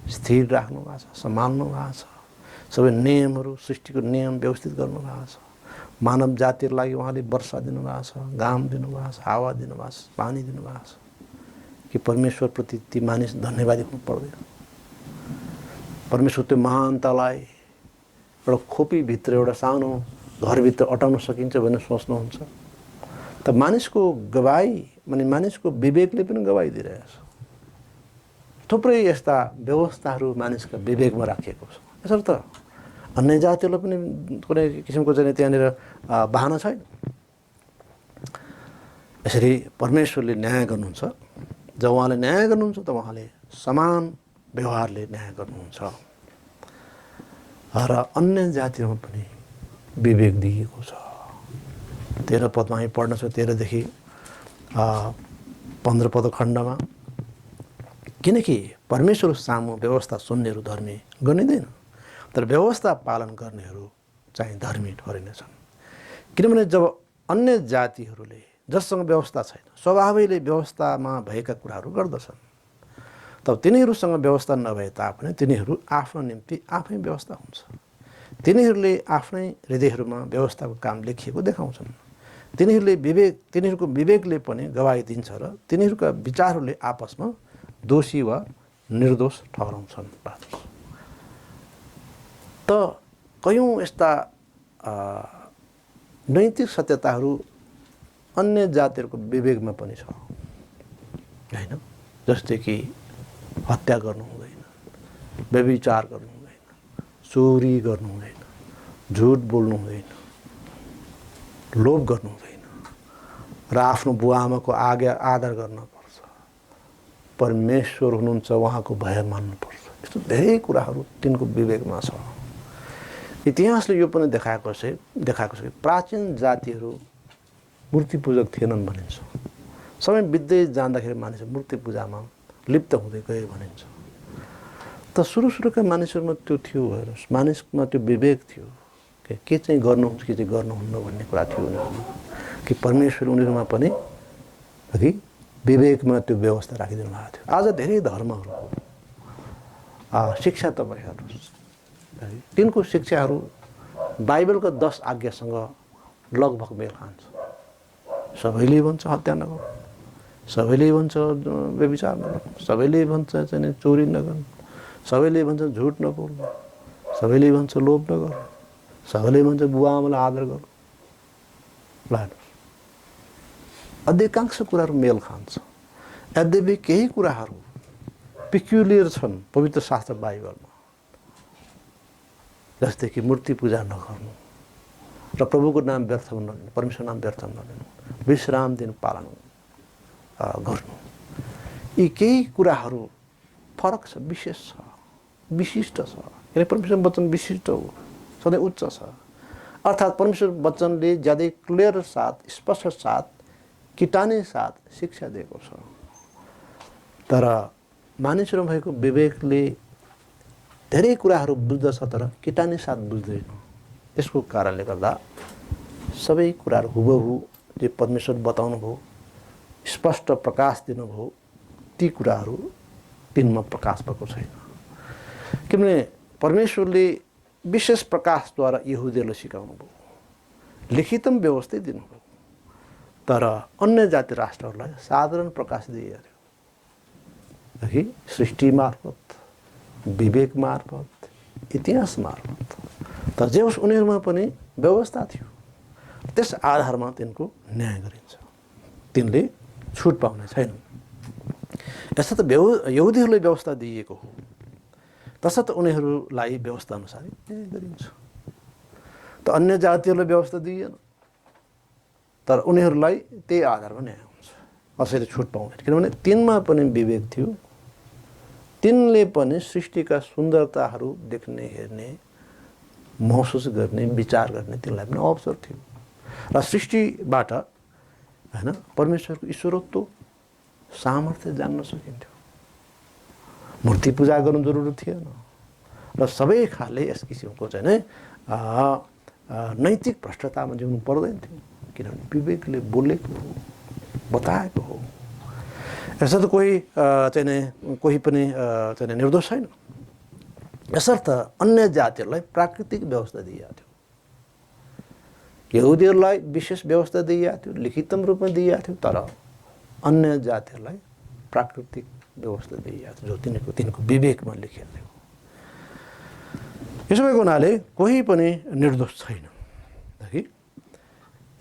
स्थिर राख्नु भएको छ, सम्हाल्नु भएको छ, सबै नियमहरू सृष्टिको नियम व्यवस्थित गर्नु भएको छ। मानव जातिको लागि उहाँले वर्षा दिनुभएको छ, घाम दिनुभएको छ, हावा दिनुभएको छ, पानी दिनुभएको छ। कि परमेश्वरप्रति ती मानिस धन्यवादी हुनु पर्दैन। परमेश्वर त्यो महानतालाई एउटा खोपीभित्र एउटा सानो घरभित्र अटाउन सकिन्छ भनेर सोच्नुहुन्छ त मानिसको गवाई माने मानिसको विवेकले पनि गवाई दिइरहेछ। थुप्रै यस्ता व्यवस्थाहरू मानिसका विवेकमा राखिएको छ। यसर्थ अन्य जातिहरूलाई पनि कुनै किसिमको चाहिँ त्यहाँनिर बहाना छैन। यसरी परमेश्वरले न्याय गर्नुहुन्छ। जब उहाँले न्याय गर्नुहुन्छ त उहाँले समान व्यवहारले न्याय गर्नुहुन्छ। र अन्य जातिहरूमा पनि विवेक दिएको छ। 13 पदमा हामी पढ्न छ 13 देखि 15 पद खण्डमा, किनकि परमेश्वर सामु व्यवस्था सुन्नेहरू धर्मी गनिँदैन, तर व्यवस्था पालन गर्नेहरू चाहिँ धर्मी ठहरिनेछन्। किनभने जब अन्य जातिहरूले जससँग व्यवस्था छैन स्वभावैले व्यवस्थामा भएका कुराहरू गर्दछन्, तब तिनीहरूसँग व्यवस्था नभए तापनि तिनीहरू आफ्नो निम्ति आफै व्यवस्था हुन्छ। तिनीहरूले आफ्नै हृदयहरूमा व्यवस्थाको काम लेखिएको देखाउँछन्। तिनीहरूको विवेकले पनि गवाही दिन्छ र तिनीहरूका विचारहरूले आपसमा दोषी वा निर्दोष ठहराउँछन्। त कयौँ यस्ता नैतिक सत्यताहरू अन्य जातिहरूको विवेकमा पनि छ हैन। जस्तै कि हत्या गर्नु हुँदैन, व्यभिचार गर्नु हुँदैन, चोरी गर्नु हुँदैन, झुट बोल्नु हुँदैन, लोभ गर्नु हुँदैन र आफ्नो बुवाआमाको आज्ञा आदर गर्नुपर्छ। परमेश्वर हुनुहुन्छ उहाँको भय मान्नुपर्छ। यस्तो धेरै कुराहरू तिनको विवेकमा छ। इतिहासले यो पनि देखाएको छ कि प्राचीन जातिहरू मूर्ति पूजक थिएनन् भनिन्छ। समय बित्दै जाँदाखेरि मानिस मूर्ति पूजामा लिप्त हुँदै गए भनिन्छ। त सुरुका मानिसहरूमा त्यो थियो, मानिसमा त्यो विवेक थियो के चाहिँ गर्नुहुन्छ के चाहिँ गर्नुहुन्न भन्ने कुरा थियो उनीहरूमा, कि परमेश्वर उनीहरूमा पनि कि विवेकमा त्यो व्यवस्था राखिदिनु भएको थियो। आज धेरै धर्महरू शिक्षा तपाईँ हेर्नुहोस्, तिनको शिक्षाहरू बाइबलको 10 आज्ञासँग लगभग मेल खान्छ। सबैले भन्छ हत्या नगर्नु, सबैले भन्छ व्यभिचार नगर्नु, सबैले भन्छ चाहिँ चोरी नगर्नु, सबैले भन्छ झुट नबोल्नु, सबैले भन्छ लोभ नगर्नु, सबैले भन्छ बुवाआमालाई आदर गर्नु। ल हेर्नुहोस्, अधिकांश कुराहरू मेल खान्छ। यद्यपि केही कुराहरू पिक्युलियर छन् पवित्र शास्त्र बाइबलमा, जस्तै कि मूर्ति पूजा नगर्नु र प्रभुको नाम व्यर्थ नलिनु, परमेश्वर नाम व्यर्थ नलिनु, विश्राम दिन पालन गर्नु। यी केही कुराहरू फरक छ, विशेष छ, विशिष्ट छ। किनकि परमेश्वर वचन विशिष्ट हो, सधैँ उच्च छ। अर्थात् परमेश्वर वचनले ज्यादै क्लियर साथ, स्पष्ट साथ, किटानी साथ शिक्षा दिएको छ। तर मानिसहरूमा भएको विवेकले धेरै कुराहरू बुझ्दछ तर किटानी साथ बुझ्दैन। यसको कारणले गर्दा सबै कुराहरू हुबहु जे परमेश्वर बताउनु भयो, स्पष्ट प्रकाश दिनुभयो, ती कुराहरू तिनमा प्रकाश भएको छैन। किनभने परमेश्वरले विशेष प्रकाशद्वारा यहुदीहरूलाई सिकाउनु भयो। लिखितम व्यवस्था दिनुभयो, तर अन्य जाति राष्ट्रहरूलाई साधारण प्रकाश दिइहाल्यो कि सृष्टि मार्फत, विवेक मार्फत, इतिहास मार्फत। तर जे होस् उनीहरूमा पनि व्यवस्था थियो, त्यस आधारमा तिनको न्याय गरिन्छ, तिनले छुट पाउने छैनन्। यसो त यहुदीहरूलाई व्यवस्था दिइएको हो, तसर्थ उनीहरूलाई व्यवस्था अनुसार न्याय गरिन्छ। त अन्य जातिहरूलाई व्यवस्था दिइएन, तर उनीहरूलाई त्यही आधारमा न्याय हुन्छ, कसैले छुट पाउँदैन, किनभने तिनमा पनि विवेक थियो, तिनले पनि सृष्टिका सुन्दरताहरू देख्ने, हेर्ने, महसुस गर्ने, विचार गर्ने तिनलाई पनि अवसर थियो। र सृष्टिबाट हैन परमेश्वरको ईश्वरत्व, सामर्थ्य जान्न सकिन्थ्यो। मूर्ति पूजा गर्नु जरुरी थिएन र सबै खाले यस किसिमको चाहिँ नै नैतिक भ्रष्टतामा जिउनु पर्दैन थियो, किनभने विवेकले बोलेको हो, बताएको हो। यसो त कोही पनि चाहिँ निर्दोष छैन। यसर्थ अन्य जातिहरूलाई प्राकृतिक व्यवस्था दिइएको थियो, यहुदीहरूलाई विशेष व्यवस्था दिइएको थियो, लिखितम रूपमा दिइएको थियो, तर अन्य जातिहरूलाई प्राकृतिक व्यवस्था दिइएको थियो, जो तिनको विवेकमा लेखिएको थियो। यसो भएको हुनाले कोही पनि निर्दोष छैन कि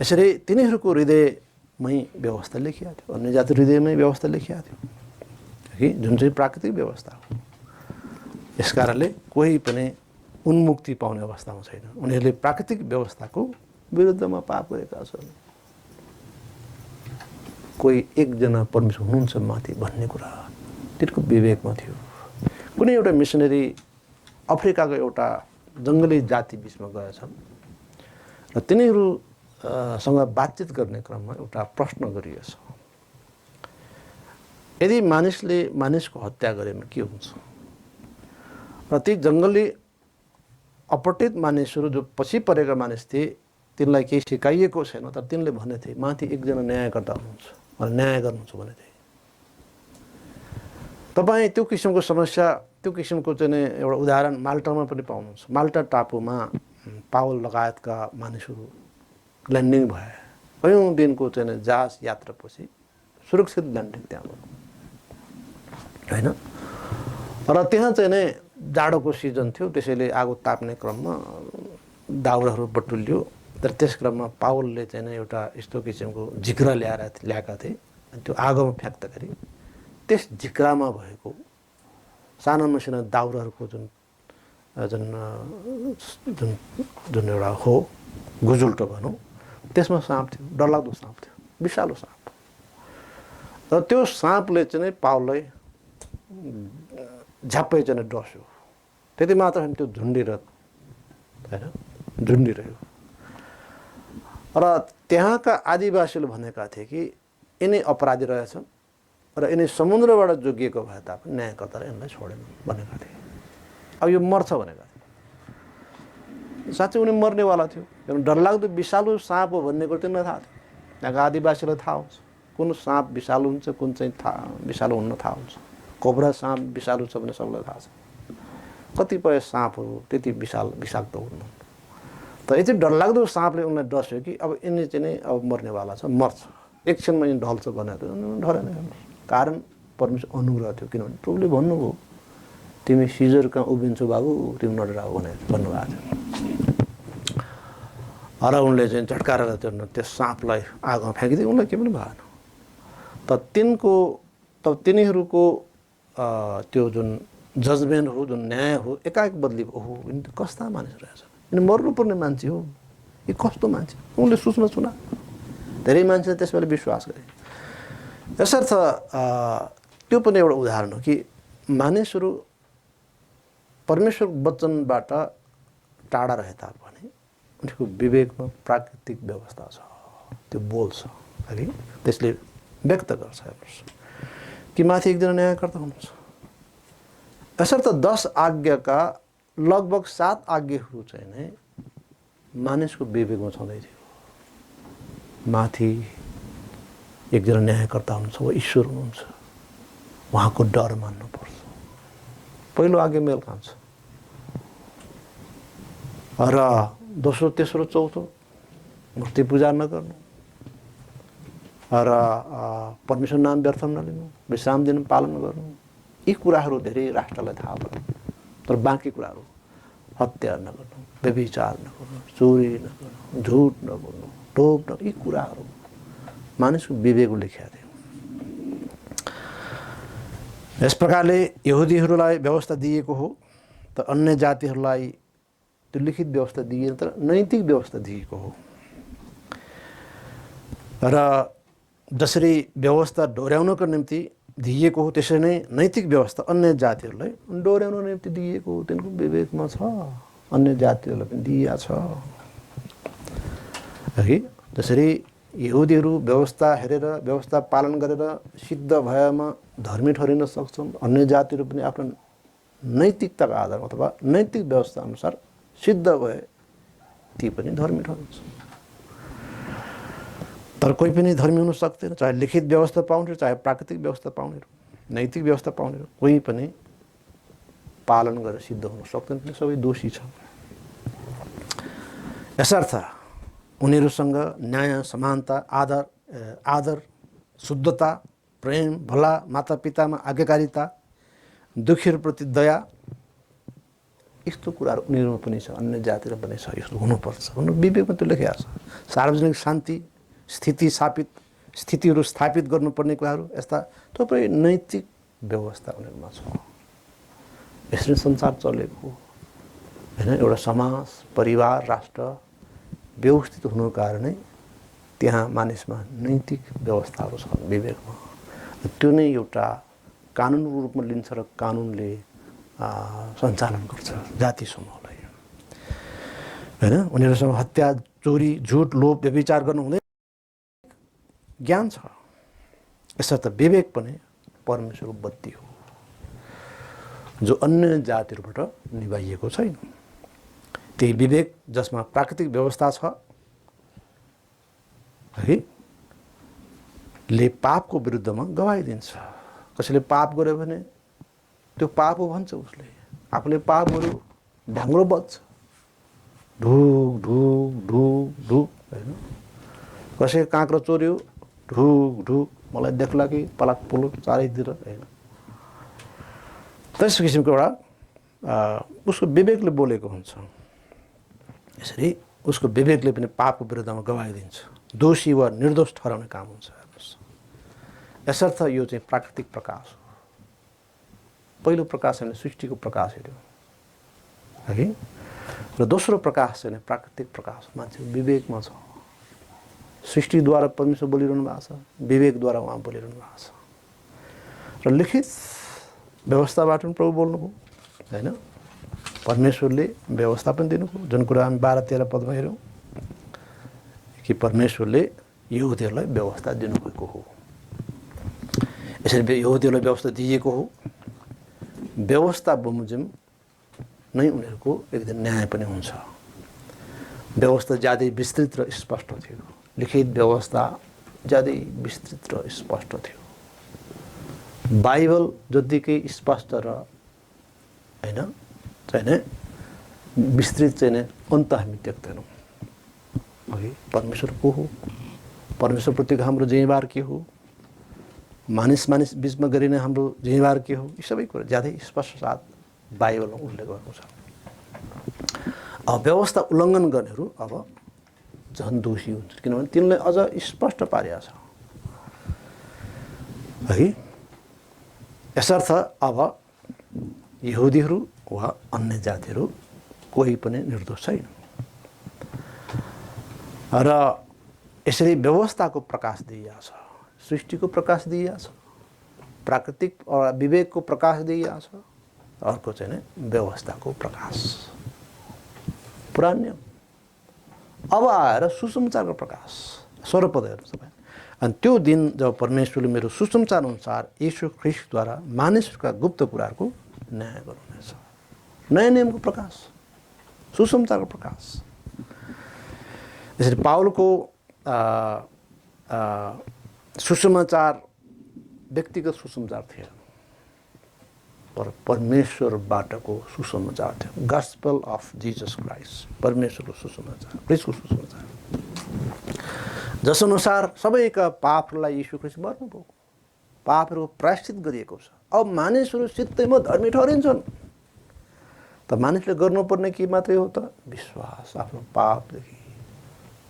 यसरी तिनीहरूको हृदयमै व्यवस्था लेखिएको थियो, अन्य जाति हृदयमै व्यवस्था लेखिएको थियो कि जुन चाहिँ प्राकृतिक व्यवस्था हो। यस कारणले कोही पनि उन्मुक्ति पाउने अवस्थामा छैन, उनीहरूले प्राकृतिक व्यवस्थाको विरुद्धमा पाप गरेका छन्। कोही एकजना परमेश्वर हुनुहुन्छ माथि भन्ने कुरा तिनको विवेकमा थियो। कुनै एउटा मिसनरी अफ्रिकाको एउटा जङ्गली जाति बिचमा गएछन् र तिनीहरूसँग बातचित गर्ने क्रममा एउटा प्रश्न गरिएछ, यदि मानिसले मानिसको हत्या गरेमा के हुन्छ? र ती जङ्गली अपठित मानिसहरू जो पछि परेका मानिस थिए, तिनलाई केही सिकाइएको छैन, तर तिनले भने थिए माथि एकजना न्यायकर्ता हुनुहुन्छ र न्याय गर्नुहुन्छ भने थिए। तपाईँ त्यो किसिमको समस्या, त्यो किसिमको चाहिँ एउटा उदाहरण माल्टामा पनि पाउनुहुन्छ। माल्टा टापुमा पावल लगायतका मानिसहरू ल्यान्डिङ भए, कयौँ दिनको चाहिँ जहाज यात्रापछि सुरक्षित ल्यान्डिङ त्यहाँ भयो होइन। र त्यहाँ चाहिँ नै जाडोको सिजन थियो, त्यसैले आगो ताप्ने क्रममा दाउराहरू बटुलियो। तर त्यस क्रममा पावलले चाहिँ नै एउटा यस्तो किसिमको झिक्रा ल्याएका थिए, त्यो आगोमा फ्याक्दाखेरि त्यस झिक्रामा भएको साना मसिना दाउराहरूको जुन जुन जुन जुन एउटा हो गुजुल्टो भनौँ, त्यसमा साँप थियो, डरलाग्दो साँप थियो, विषालु साँप। र त्यो साँपले चाहिँ पावललाई झ्याप्पै चाहिँ डस्यो। त्यति मात्र होइन, त्यो झुन्डिरह्यो। र त्यहाँका आदिवासीले भनेका थिए कि यिनै अपराधी रहेछन् र यिनै समुद्रबाट जोगिएको भए तापनि न्यायकर्ताले यिनलाई छोडेन भनेका थिए। अब यो मर्छ भनेका थिए। साँच्चै उनी मर्नेवाला थियो, किनभने डरलाग्दो विषालु साँप हो भन्ने कुरो तिनीलाई थाहा थियो। त्यहाँका आदिवासीलाई थाहा हुन्छ कुन साँप विषालु हुन्छ, कुन चाहिँ विषालु हुन्न थाहा हुन्छ। कोब्रा साँप विषालु छ भने सबलाई थाहा छ, कतिपय साँपहरू त्यति विषाक्त हुन्न। त यति डरलाग्दो साँपले उनलाई डस्यो कि अब यिनी चाहिँ नै अब मर्नेवाला छ, मर्छ, एकछिनमा यिनी ढल्छ भनेर ढलेन। कारण परमेश्वर अनुग्रह थियो, किनभने प्रभुले भन्नुभयो तिमी सिजर कहाँ उभिन्छौ बाबु, तिमी नडराऊ भनेर भन्नुभएको थियो। र उनले चाहिँ झट्काएर त्यस साँपलाई आगोमा फ्याँकिदिए, उनलाई केही पनि भएन। त तिनीहरूको त्यो जुन जजमेन्ट हो, जुन न्याय हो, एकाएक बदलिएको। ओहो यिनी त कस्ता मानिस रहेछ, यिनी मर्नुपर्ने मान्छे हो, यो कस्तो मान्छे, उनले सोच्न सुना। धेरै मान्छेले त्यसबाट विश्वास गरे। यसर्थ त्यो पनि एउटा उदाहरण हो कि मानिसहरू परमेश्वर वचनबाट टाढा रहे तापनि उनीहरूको विवेकमा प्राकृतिक व्यवस्था छ, त्यो बोल्छ है, त्यसले व्यक्त गर्छ कि माथि एकजना न्यायकर्ता हुनुहुन्छ। यसर्थ 10 आज्ञाका लगभग 7 आज्ञाहरू चाहिँ नै मानिसको विवेकमा छँदै थियो। माथि एकजना न्यायकर्ता हुनुहुन्छ, वा ईश्वर हुनुहुन्छ, उहाँको डर मान्नुपर्छ। पहिलो आज्ञा मेल खान्छ। र दोस्रो, तेस्रो, चौथो मूर्ति पूजा नगर्नु र परमेश्वर नाम व्यर्थ नलिनु, विश्राम दिन पालन गर्नु, यी कुराहरू धेरै राष्ट्रलाई थाहा भयो। तर बाँकी कुराहरू हत्या नगर्नु, व्यभिचार नगर्नु, चोरी नगर्नु, झुट नबोल्नु, टोप नगर्नु, यी कुराहरू मानिसको विवेकले लेखेका थियो। यस प्रकारले यहुदीहरूलाई व्यवस्था दिएको हो, तर अन्य जातिहरूलाई त्यो लिखित व्यवस्था दिइएन, तर नैतिक व्यवस्था दिएको हो। र जसरी व्यवस्था डोर्याउनको निम्ति दिइएको हो, त्यसरी नै नैतिक व्यवस्था अन्य जातिहरूलाई डोर्याउनको निम्ति दिइएको हो। तिनको विवेकमा छ, अन्य जातिहरूलाई पनि दिइएको छ है। जसरी यहुदीहरू व्यवस्था हेरेर, व्यवस्था पालन गरेर सिद्ध भएमा धर्मी ठहरिन सक्छन्, अन्य जातिहरू पनि आफ्नो नैतिकताको आधारमा अथवा नैतिक व्यवस्था अनुसार सिद्ध भए ती पनि धर्मी ठहरिन्छन्। तर कोही पनि धर्मी हुन सक्दैन, चाहे लिखित व्यवस्था पाउने, चाहे प्राकृतिक व्यवस्था पाउने, नैतिक व्यवस्था पाउने, कोही पनि पालन गरेर सिद्ध हुन सक्दैन, सबै दोषी छ। यसर्थ उनीहरूसँग न्याय, समानता, आदर, शुद्धता, प्रेम, भला, मातापितामा आज्ञाकारिता, दुखीहरूप्रति दया, यस्तो कुराहरू उनीहरूमा पनि छ, अन्य जातिमा पनि छ। यस्तो हुनुपर्छ, विवेकमा त्यो लेखेको छ। सार्वजनिक शान्ति स्थितिहरू स्थापित गर्नुपर्ने कुराहरू, यस्ता थुप्रै नैतिक व्यवस्था उनीहरूमा छ। यसरी संसार चलेको होइन। एउटा समाज, परिवार, राष्ट्र व्यवस्थित हुनुको कारणै त्यहाँ मानिसमा नैतिक व्यवस्थाहरू छन्, विवेकमा। त्यो नै एउटा कानुनको रूपमा लिन्छ र कानुनले सञ्चालन गर्छ जाति समूहलाई होइन। उनीहरूसँग हत्या, चोरी, झुट, लोभ, व्यभिचार गर्नु हुँदैन, ज्ञान छ। यसर्थ विवेक पनि परमेश्वरको बत्ती हो, जो अन्य जातिहरूबाट निभाइएको छैन। त्यही विवेक जसमा प्राकृतिक व्यवस्था छ है, ले पापको विरुद्धमा गवाही दिन्छ। कसैले पाप गर्यो भने त्यो पाप हो भन्छ उसले, आफूले पाप गर्यो ढाङ्ग्रो बज्छ, ढुक ढुक ढुक ढुक होइन। कसै काँक्रो चोर्यो, ढुक ढुक, मलाई देख्ला कि पलाक पुलुक चारैतिर होइन। त्यस किसिमको एउटा उसको विवेकले बोलेको हुन्छ। यसरी उसको विवेकले पनि पापको विरुद्धमा गवाही दिन्छ, दोषी वा निर्दोष ठहराउने काम हुन्छ। यसर्थ यो चाहिँ प्राकृतिक प्रकाश हो। पहिलो प्रकाश होइन सृष्टिको प्रकाश हेऱ्यो है, र दोस्रो प्रकाश चाहिँ प्राकृतिक प्रकाश मान्छेको विवेकमा छ। सृष्टिद्वारा परमेश्वर बोलिरहनु भएको छ, विवेकद्वारा उहाँ बोलिरहनु भएको छ। र लिखित व्यवस्थाबाट पनि प्रभु बोल्नुभयो होइन। परमेश्वरले व्यवस्था पनि दिनुभयो, जुन कुरा हामी 12-13 पदमा हेऱ्यौँ कि परमेश्वरले यहुदीहरूलाई व्यवस्था दिनुभएको हो। यसरी यहुदीहरूलाई व्यवस्था दिएको हो। व्यवस्था बमोजिम नै उनीहरूको एक दिन न्याय पनि हुन्छ। व्यवस्था ज्यादै विस्तृत र स्पष्ट थियो, लिखित व्यवस्था ज्यादै विस्तृत र स्पष्ट थियो। बाइबल जतिकै स्पष्ट र होइन चाहिँ विस्तृत चाहिँ अन्त हामी देख्दैनौँ है। परमेश्वर को हो, परमेश्वरप्रतिको हाम्रो जिम्मेवार के हो, मानिस बिचमा गरिने हाम्रो जिम्मेवार के हो, यी सबै कुरा ज्यादै स्पष्ट साथ बाइबलमा उल्लेख गरेको छ। अब व्यवस्था उल्लङ्घन गर्नेहरू अब झन् दोषी हुन्छ, किनभने तिनलाई अझ स्पष्ट पारिएको छ है। यसर्थ अब यहुदीहरू वा अन्य जातिहरू कोही पनि निर्दोष छैन। र यसरी व्यवस्थाको प्रकाश दिइएको छ, सृष्टिको प्रकाश दिइएको छ, प्राकृतिक विवेकको प्रकाश दिइएको छ, अर्को चाहिँ व्यवस्थाको प्रकाश पुरानो। अब आएर सुसमाचारको प्रकाश 16 पद हेर्नुहोस् तपाईँ। अनि त्यो दिन जब परमेश्वरले मेरो सुसमाचार अनुसार यीशु ख्रीष्टद्वारा मानिसहरूका गुप्त कुराहरूको न्याय गर्नुहुनेछ। नयाँ नियमको प्रकाश, सुसमाचारको प्रकाश। यसरी पावलको सुसमाचार व्यक्तिगत सुसमाचार थियो, तर परमेश्वरबाटको सुसमाचार थियो। गस्पल अफ जिजस क्राइस्ट, परमेश्वरको सुसमाचार, क्रिस्टको सुसमाचार। जसअनुसार सबैका पापहरूलाई यीशु ख्रीष्ट मर्नुभयो, पापहरूको प्रायश्चित गरिएको छ। अब मानिसहरू सित्तैमा धर्मी ठहरिन्छन्। त मानिसले गर्नुपर्ने के मात्रै हो त? विश्वास, आफ्नो पापदेखि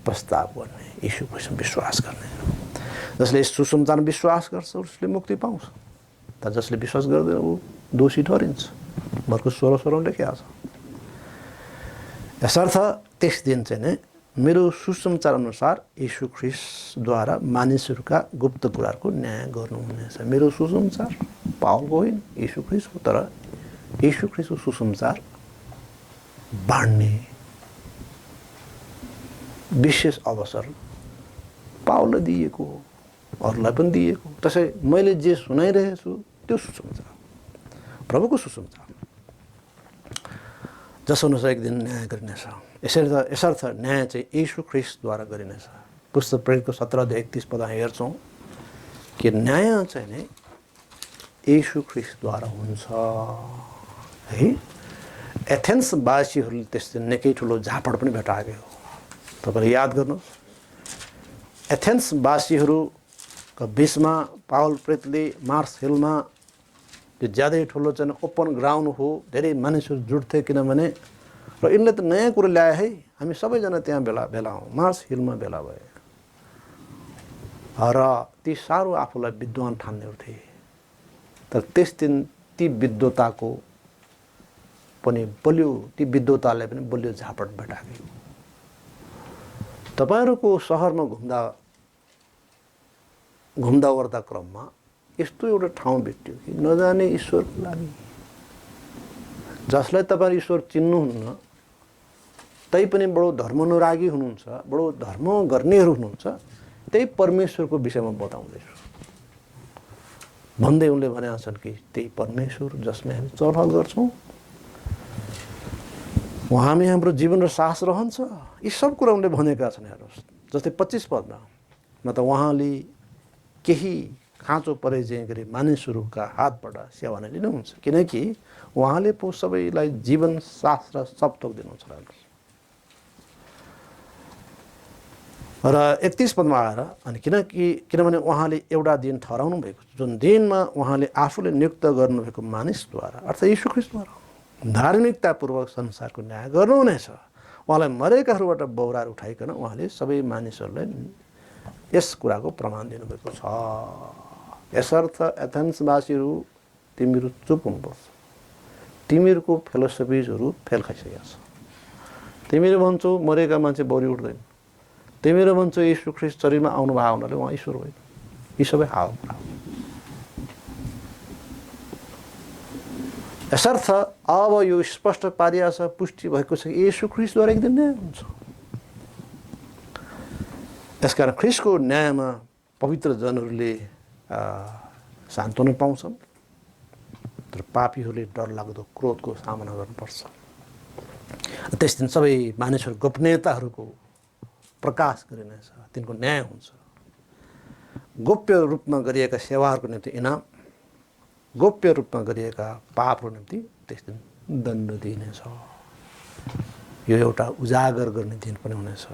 पश्चाताप गर्ने, यीशु ख्रीष्टमा विश्वास गर्ने। जसले सुसमाचारमा विश्वास गर्छ उसले मुक्ति पाउँछ, तर जसले विश्वास गर्दैन ऊ दोषी ठहरिन्छ। मर्कुस 16:16 लेखेको छ। यसर्थ त्यस दिन चाहिँ नै मेरो सुसमाचार अनुसार यीशु ख्रीष्टद्वारा मानिसहरूका गुप्त कुराहरूको न्याय गर्नुहुनेछ। मेरो सुसमाचार पावलको होइन, यीशु ख्रीष्टको। तर यीशु ख्रीष्टको सुसमाचार बाँड्ने विशेष अवसर पावललाई दिएको हो, अरूलाई पनि दिएको। त्यसै मैले जे सुनाइरहेको छु त्यो सुसमाचार, प्रभुको सुसमाचार। जसअनुसार एक दिन न्याय गरिनेछ। यसर्थ न्याय चाहिँ यीशु ख्रीष्टद्वारा गरिनेछ। पुस्तक प्रेरितको 17:31 हेर्छौँ कि न्याय चाहिँ नै यीशु ख्रीष्टद्वारा हुन्छ है। एथेन्सवासीहरूले त्यस दिन निकै ठुलो झापड पनि भेटाएको हो। तपाईँले याद गर्नुहोस्, एथेन्सवासीहरूका बिचमा पावल प्रेरितले मार्स हिलमा त्यो ज्यादै ठुलो चाहिँ ओपन ग्राउन्ड हो, धेरै मानिसहरू जुट्थे। किनभने र यिनले त नयाँ कुरो ल्याए है, हामी सबैजना त्यहाँ भेला हौँ, मार्स हिलमा भेला भए। र ती साह्रो आफूलाई विद्वान ठान्नेहरू थिए। तर त्यस दिन ती विद्वताको पनि बलियो, ती विद्वताले पनि बलियो झापड भेटाएको। तपाईँहरूको सहरमा घुम्दा ओर्दा क्रममा यस्तो एउटा ठाउँ भेट्यो कि नजाने ईश्वरको लागि, जसलाई तपाईँ ईश्वर चिन्नुहुन्न, तैपनि बडो धर्मानुरागी हुनुहुन्छ, बडो धर्म गर्नेहरू हुनुहुन्छ, त्यही परमेश्वरको विषयमा बताउँदैछु भन्दै उनले भनेका छन् कि त्यही परमेश्वर जसमा हामी चलहल गर्छौँ, उहाँमै हाम्रो जीवन र सास रहन्छ। यी सब कुरा उनले भनेका छन्। हेर्नुहोस्, जस्तै 25 पदमा न त उहाँले केही खाँचो परे चाहिँ गरी मानिसहरूका हातबाट सेवा नै लिनुहुन्छ, किनकि उहाँले पो सबैलाई जीवन, सास र सब थोक दिनुहुन्छ। र 31 पदमा आएर अनि किनभने उहाँले एउटा दिन ठहराउनु भएको छ, जुन दिनमा उहाँले आफूले नियुक्त गर्नुभएको मानिसद्वारा अर्थात् यीशु ख्रीष्टद्वारा धार्मिकतापूर्वक संसारको न्याय गर्नुहुनेछ। उहाँलाई मरेकाहरूबाट बौराएर उठाइकन उहाँले सबै मानिसहरूलाई यस कुराको प्रमाण दिनुभएको छ। यसर्थ एथेन्सवासीहरू, तिमीहरू चुप हुनुपर्छ। तिमीहरूको फिलोसफिजहरू फेल खाइसकेका छ। तिमीहरू भन्छौ मरेका मान्छे बौरी उठ्दैन, तिमीहरू भन्छौ यीशु ख्रीष्ट शरीरमा आउनुभएको हुनाले उहाँ ईश्वर होइन। यी सबै हावा कुरा हो। यसर्थ अब यो स्पष्ट पारिया छ, पुष्टि भएको छ कि यीशु ख्रीष्टद्वारा एक दिन न्याय हुन्छ। यसकारण ख्रीष्टको न्यायमा पवित्र जनहरूले सान्त्वना पाउँछन्, तर पापीहरूले डरलाग्दो क्रोधको सामना गर्नुपर्छ। त्यस दिन सबै मानिसहरू गोपनीयताहरूको प्रकाश गरिनेछ, तिनको न्याय हुन्छ। गोप्य रूपमा गरिएका सेवाहरूको निम्ति इनाम, गोप्य रूपमा गरिएका पापहरूको निम्ति त्यस दिन दण्ड दिइनेछ। यो एउटा उजागर गर्ने दिन पनि हुनेछ।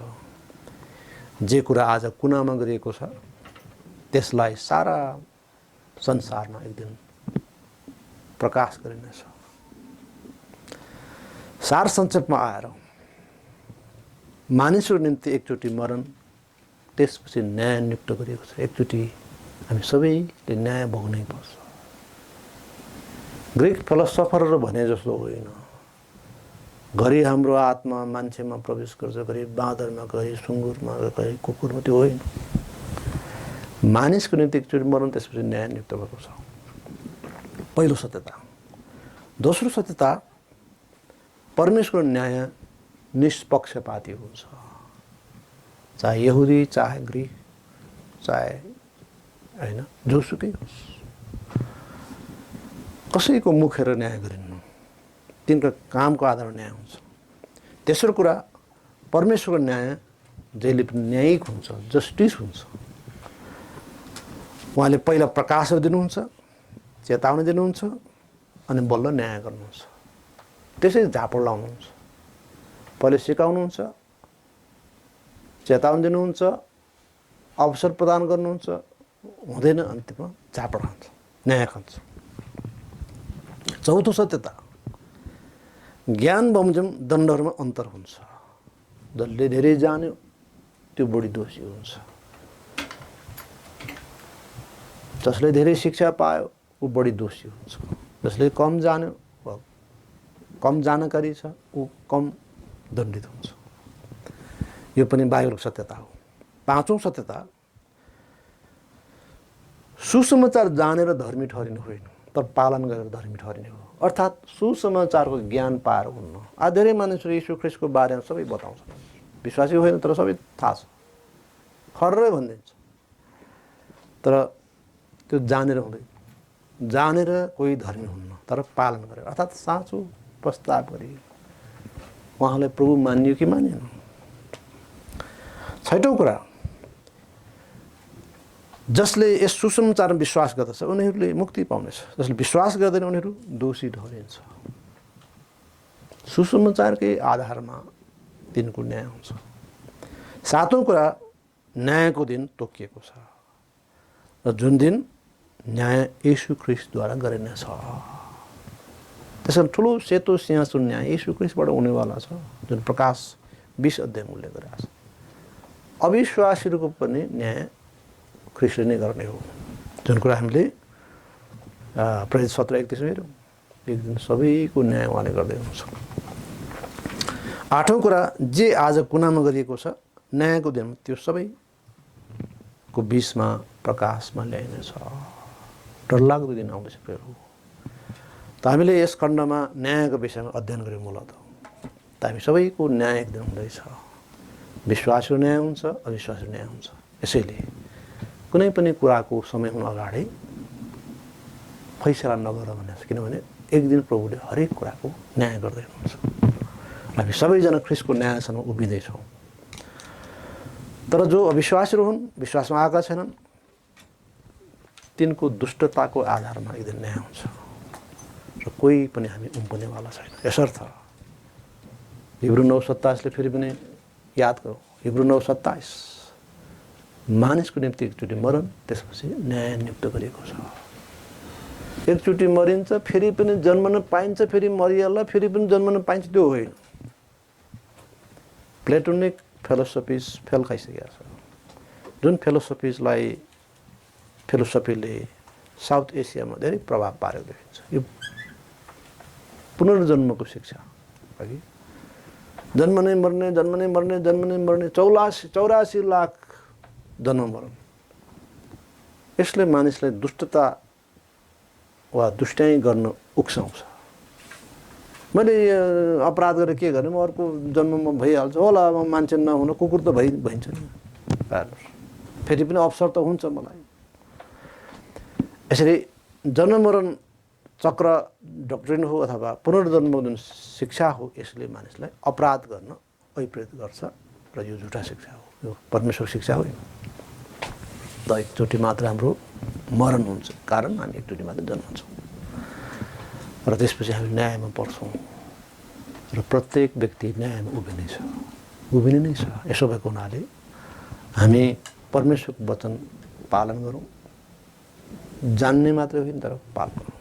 जे कुरा आज कुनामा गरिएको छ त्यसलाई सारा संसारमा एक दिन प्रकाश गरिनेछ। सार संक्षेपमा आएर मानिसहरूको निम्ति एकचोटि मरण, त्यसपछि न्याय नियुक्त गरिएको छ। एकचोटि हामी सबैले न्याय भोग्नै पर्छ। ग्रिक फिलोसफरहरू भने जस्तो होइन, घरि हाम्रो आत्मा मान्छेमा प्रवेश गर्छ, घरि बाँदरमा, घरि सुँगुरमा, घरि कुकुरमा, त्यो होइन। मानिसको निम्ति एकचोटि मरण, त्यसपछि न्याय नियुक्त भएको छ। पहिलो सत्यता। दोस्रो सत्यता, परमेश्वरको न्याय निष्पक्षपाती हुन्छ। चाहे यहुदी, चाहे ग्रिक, चाहे होइन, जोसुकै होस्, कसैको मुखेर न्याय गरिन्नु, तिनको कामको आधारमा न्याय हुन्छ। तेस्रो कुरा, परमेश्वरको न्याय जहिले पनि न्यायिक हुन्छ, जस्टिस हुन्छ। उहाँले पहिला प्रकाशहरू दिनुहुन्छ, चेतावनी दिनुहुन्छ, अनि बल्ल न्याय गर्नुहुन्छ। त्यसै झापड लाउनुहुन्छ। पहिले सिकाउनुहुन्छ, चेतावनी दिनुहुन्छ, अवसर प्रदान गर्नुहुन्छ, हुँदैन अन्तिममा झापड खान्छ, न्याय खान्छ। चौथो सत्यता, ज्ञान बमोजिम दण्डहरूमा अन्तर हुन्छ। जसले धेरै जान्यो त्यो बढी दोषी हुन्छ, जसले धेरै शिक्षा पायो ऊ बढी दोषी हुन्छ, जसले कम जान्यो वा कम जानकारी छ ऊ कम दण्डित हुन्छ। यो पनि बाइबलको सत्यता हो। पाँचौं सत्यता, सुसमाचार जानेर धर्मी ठहरिनु होइन तर पालन गरेर धर्मी ठहरिने हो। अर्थात् सुसमाचारको ज्ञान पाएर हुन्न। धेरै मानिसहरू यीशु ख्रीष्टको बारेमा सबै बताउँछ, विश्वासी होइन तर सबै थाहा छ, खर्रै भनिदिन्छ, तर त्यो जानेर हुँदैन। जानेर कोही धर्मी हुन्न तर पालन गरेर, अर्थात् साँचो प्रस्ताव गरी उहाँलाई प्रभु मानियो कि मानिएन। छैटौं कुरा, जसले यस सुसमाचारमा विश्वास गर्दछ उनीहरूले मुक्ति पाउनेछ, जसले विश्वास गर्दैन उनीहरू दोषी ठहरिन्छ। सुसमाचारकै आधारमा तिनको न्याय हुन्छ। सातौं कुरा, न्यायको दिन तोकिएको छ र जुन दिन न्याय यीशु ख्रीष्टद्वारा गरिनेछ। त्यसैले ठुलो सेतो सिंहासन न्याय यीशु ख्रीष्टबाट हुनेवाला छ, जुन प्रकाश 20 अध्यायमा उल्लेख गरेको छ। अविश्वासीहरूको पनि न्याय ख्रीष्टले नै गर्ने हो, जुन कुरा हामीले प्रेरित 17:31 हेऱ्यौँ। एक दिन सबैको न्याय उहाँले गर्दै हुनुहुन्छ। आठौं कुरा, जे आज कुनामा गरिएको छ न्यायको दिनमा त्यो सबैको बीचमा प्रकाशमा ल्याइनेछ। डरलाग्दो दिन आउँदैछ फेरि। त हामीले यस खण्डमा न्यायको विषयमा अध्ययन गऱ्यौँ मूलतः। त हामी सबैको न्याय एक दिन हुँदैछ। विश्वासको न्याय हुन्छ, अविश्वासको न्याय हुन्छ। यसैले कुनै पनि कुराको समय हुन अगाडि फैसला नगर भनेको छ, किनभने एक दिन प्रभुले हरेक कुराको न्याय गर्दै हुनुहुन्छ। हामी सबैजना ख्रीष्टको न्यायसँग उभिँदैछौँ। तर जो अविश्वासीहरू हुन्, विश्वासमा आएका छैनन्, तिनको दुष्टताको आधारमा एक दिन न्याय हुन्छ र कोही पनि हामी उम्पनेवाला छैन। यसर्थ हिब्रू 9:27 फेरि पनि याद गरौँ। हिब्रू 9:27, मानिसको निम्ति एकचोटि मरण, त्यसपछि न्याय नियुक्त गरिएको छ। एकचोटि मरिन्छ, फेरि पनि जन्मन पाइन्छ, फेरि मरिहाल्ला, फेरि पनि जन्मन पाइन्छ, त्यो होइन। प्लेटोनिक फिलोसफिज फेल खाइसकेको छ। जुन फिलोसफीले साउथ एसियामा धेरै प्रभाव पारेको देखिन्छ। यो पुनर्जन्मको शिक्षा अघि जन्म नै मर्ने, जन्म नै मर्ने, जन्म नै मर्ने, 84 लाख जन्म मरण। यसले मानिसलाई दुष्टता वा दुष्टाइ गर्न उक्साउँछ। मैले अपराध गरेर के गर्ने, म अर्को जन्ममा भइहाल्छ होला, म मान्छे नहुन कुकुर त भइन्छ नि, फेरि पनि अवसर त हुन्छ मलाई। यसरी जन्म मरण चक्र डक्ट्रिन हो अथवा पुनर्जन्मको जुन शिक्षा हो, यसले मानिसलाई अपराध गर्न अभिप्रेरित गर्छ र यो झुटा शिक्षा हो, यो परमेश्वर शिक्षा होइन। त एकचोटि मात्र हाम्रो मरण हुन्छ, कारण हामी एकचोटि मात्र जन्मन्छौँ र त्यसपछि हामी न्यायमा पर्छौँ र प्रत्येक व्यक्ति न्यायमा उभिने नै छ। यसो भएको हुनाले हामी परमेश्वरको वचन पालन गरौँ, जान्ने मात्रै होइन तर पालन गरौँ।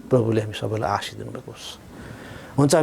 प्रभुले हामी सबैलाई आशीष दिनुभएको होस्। हुन्छ।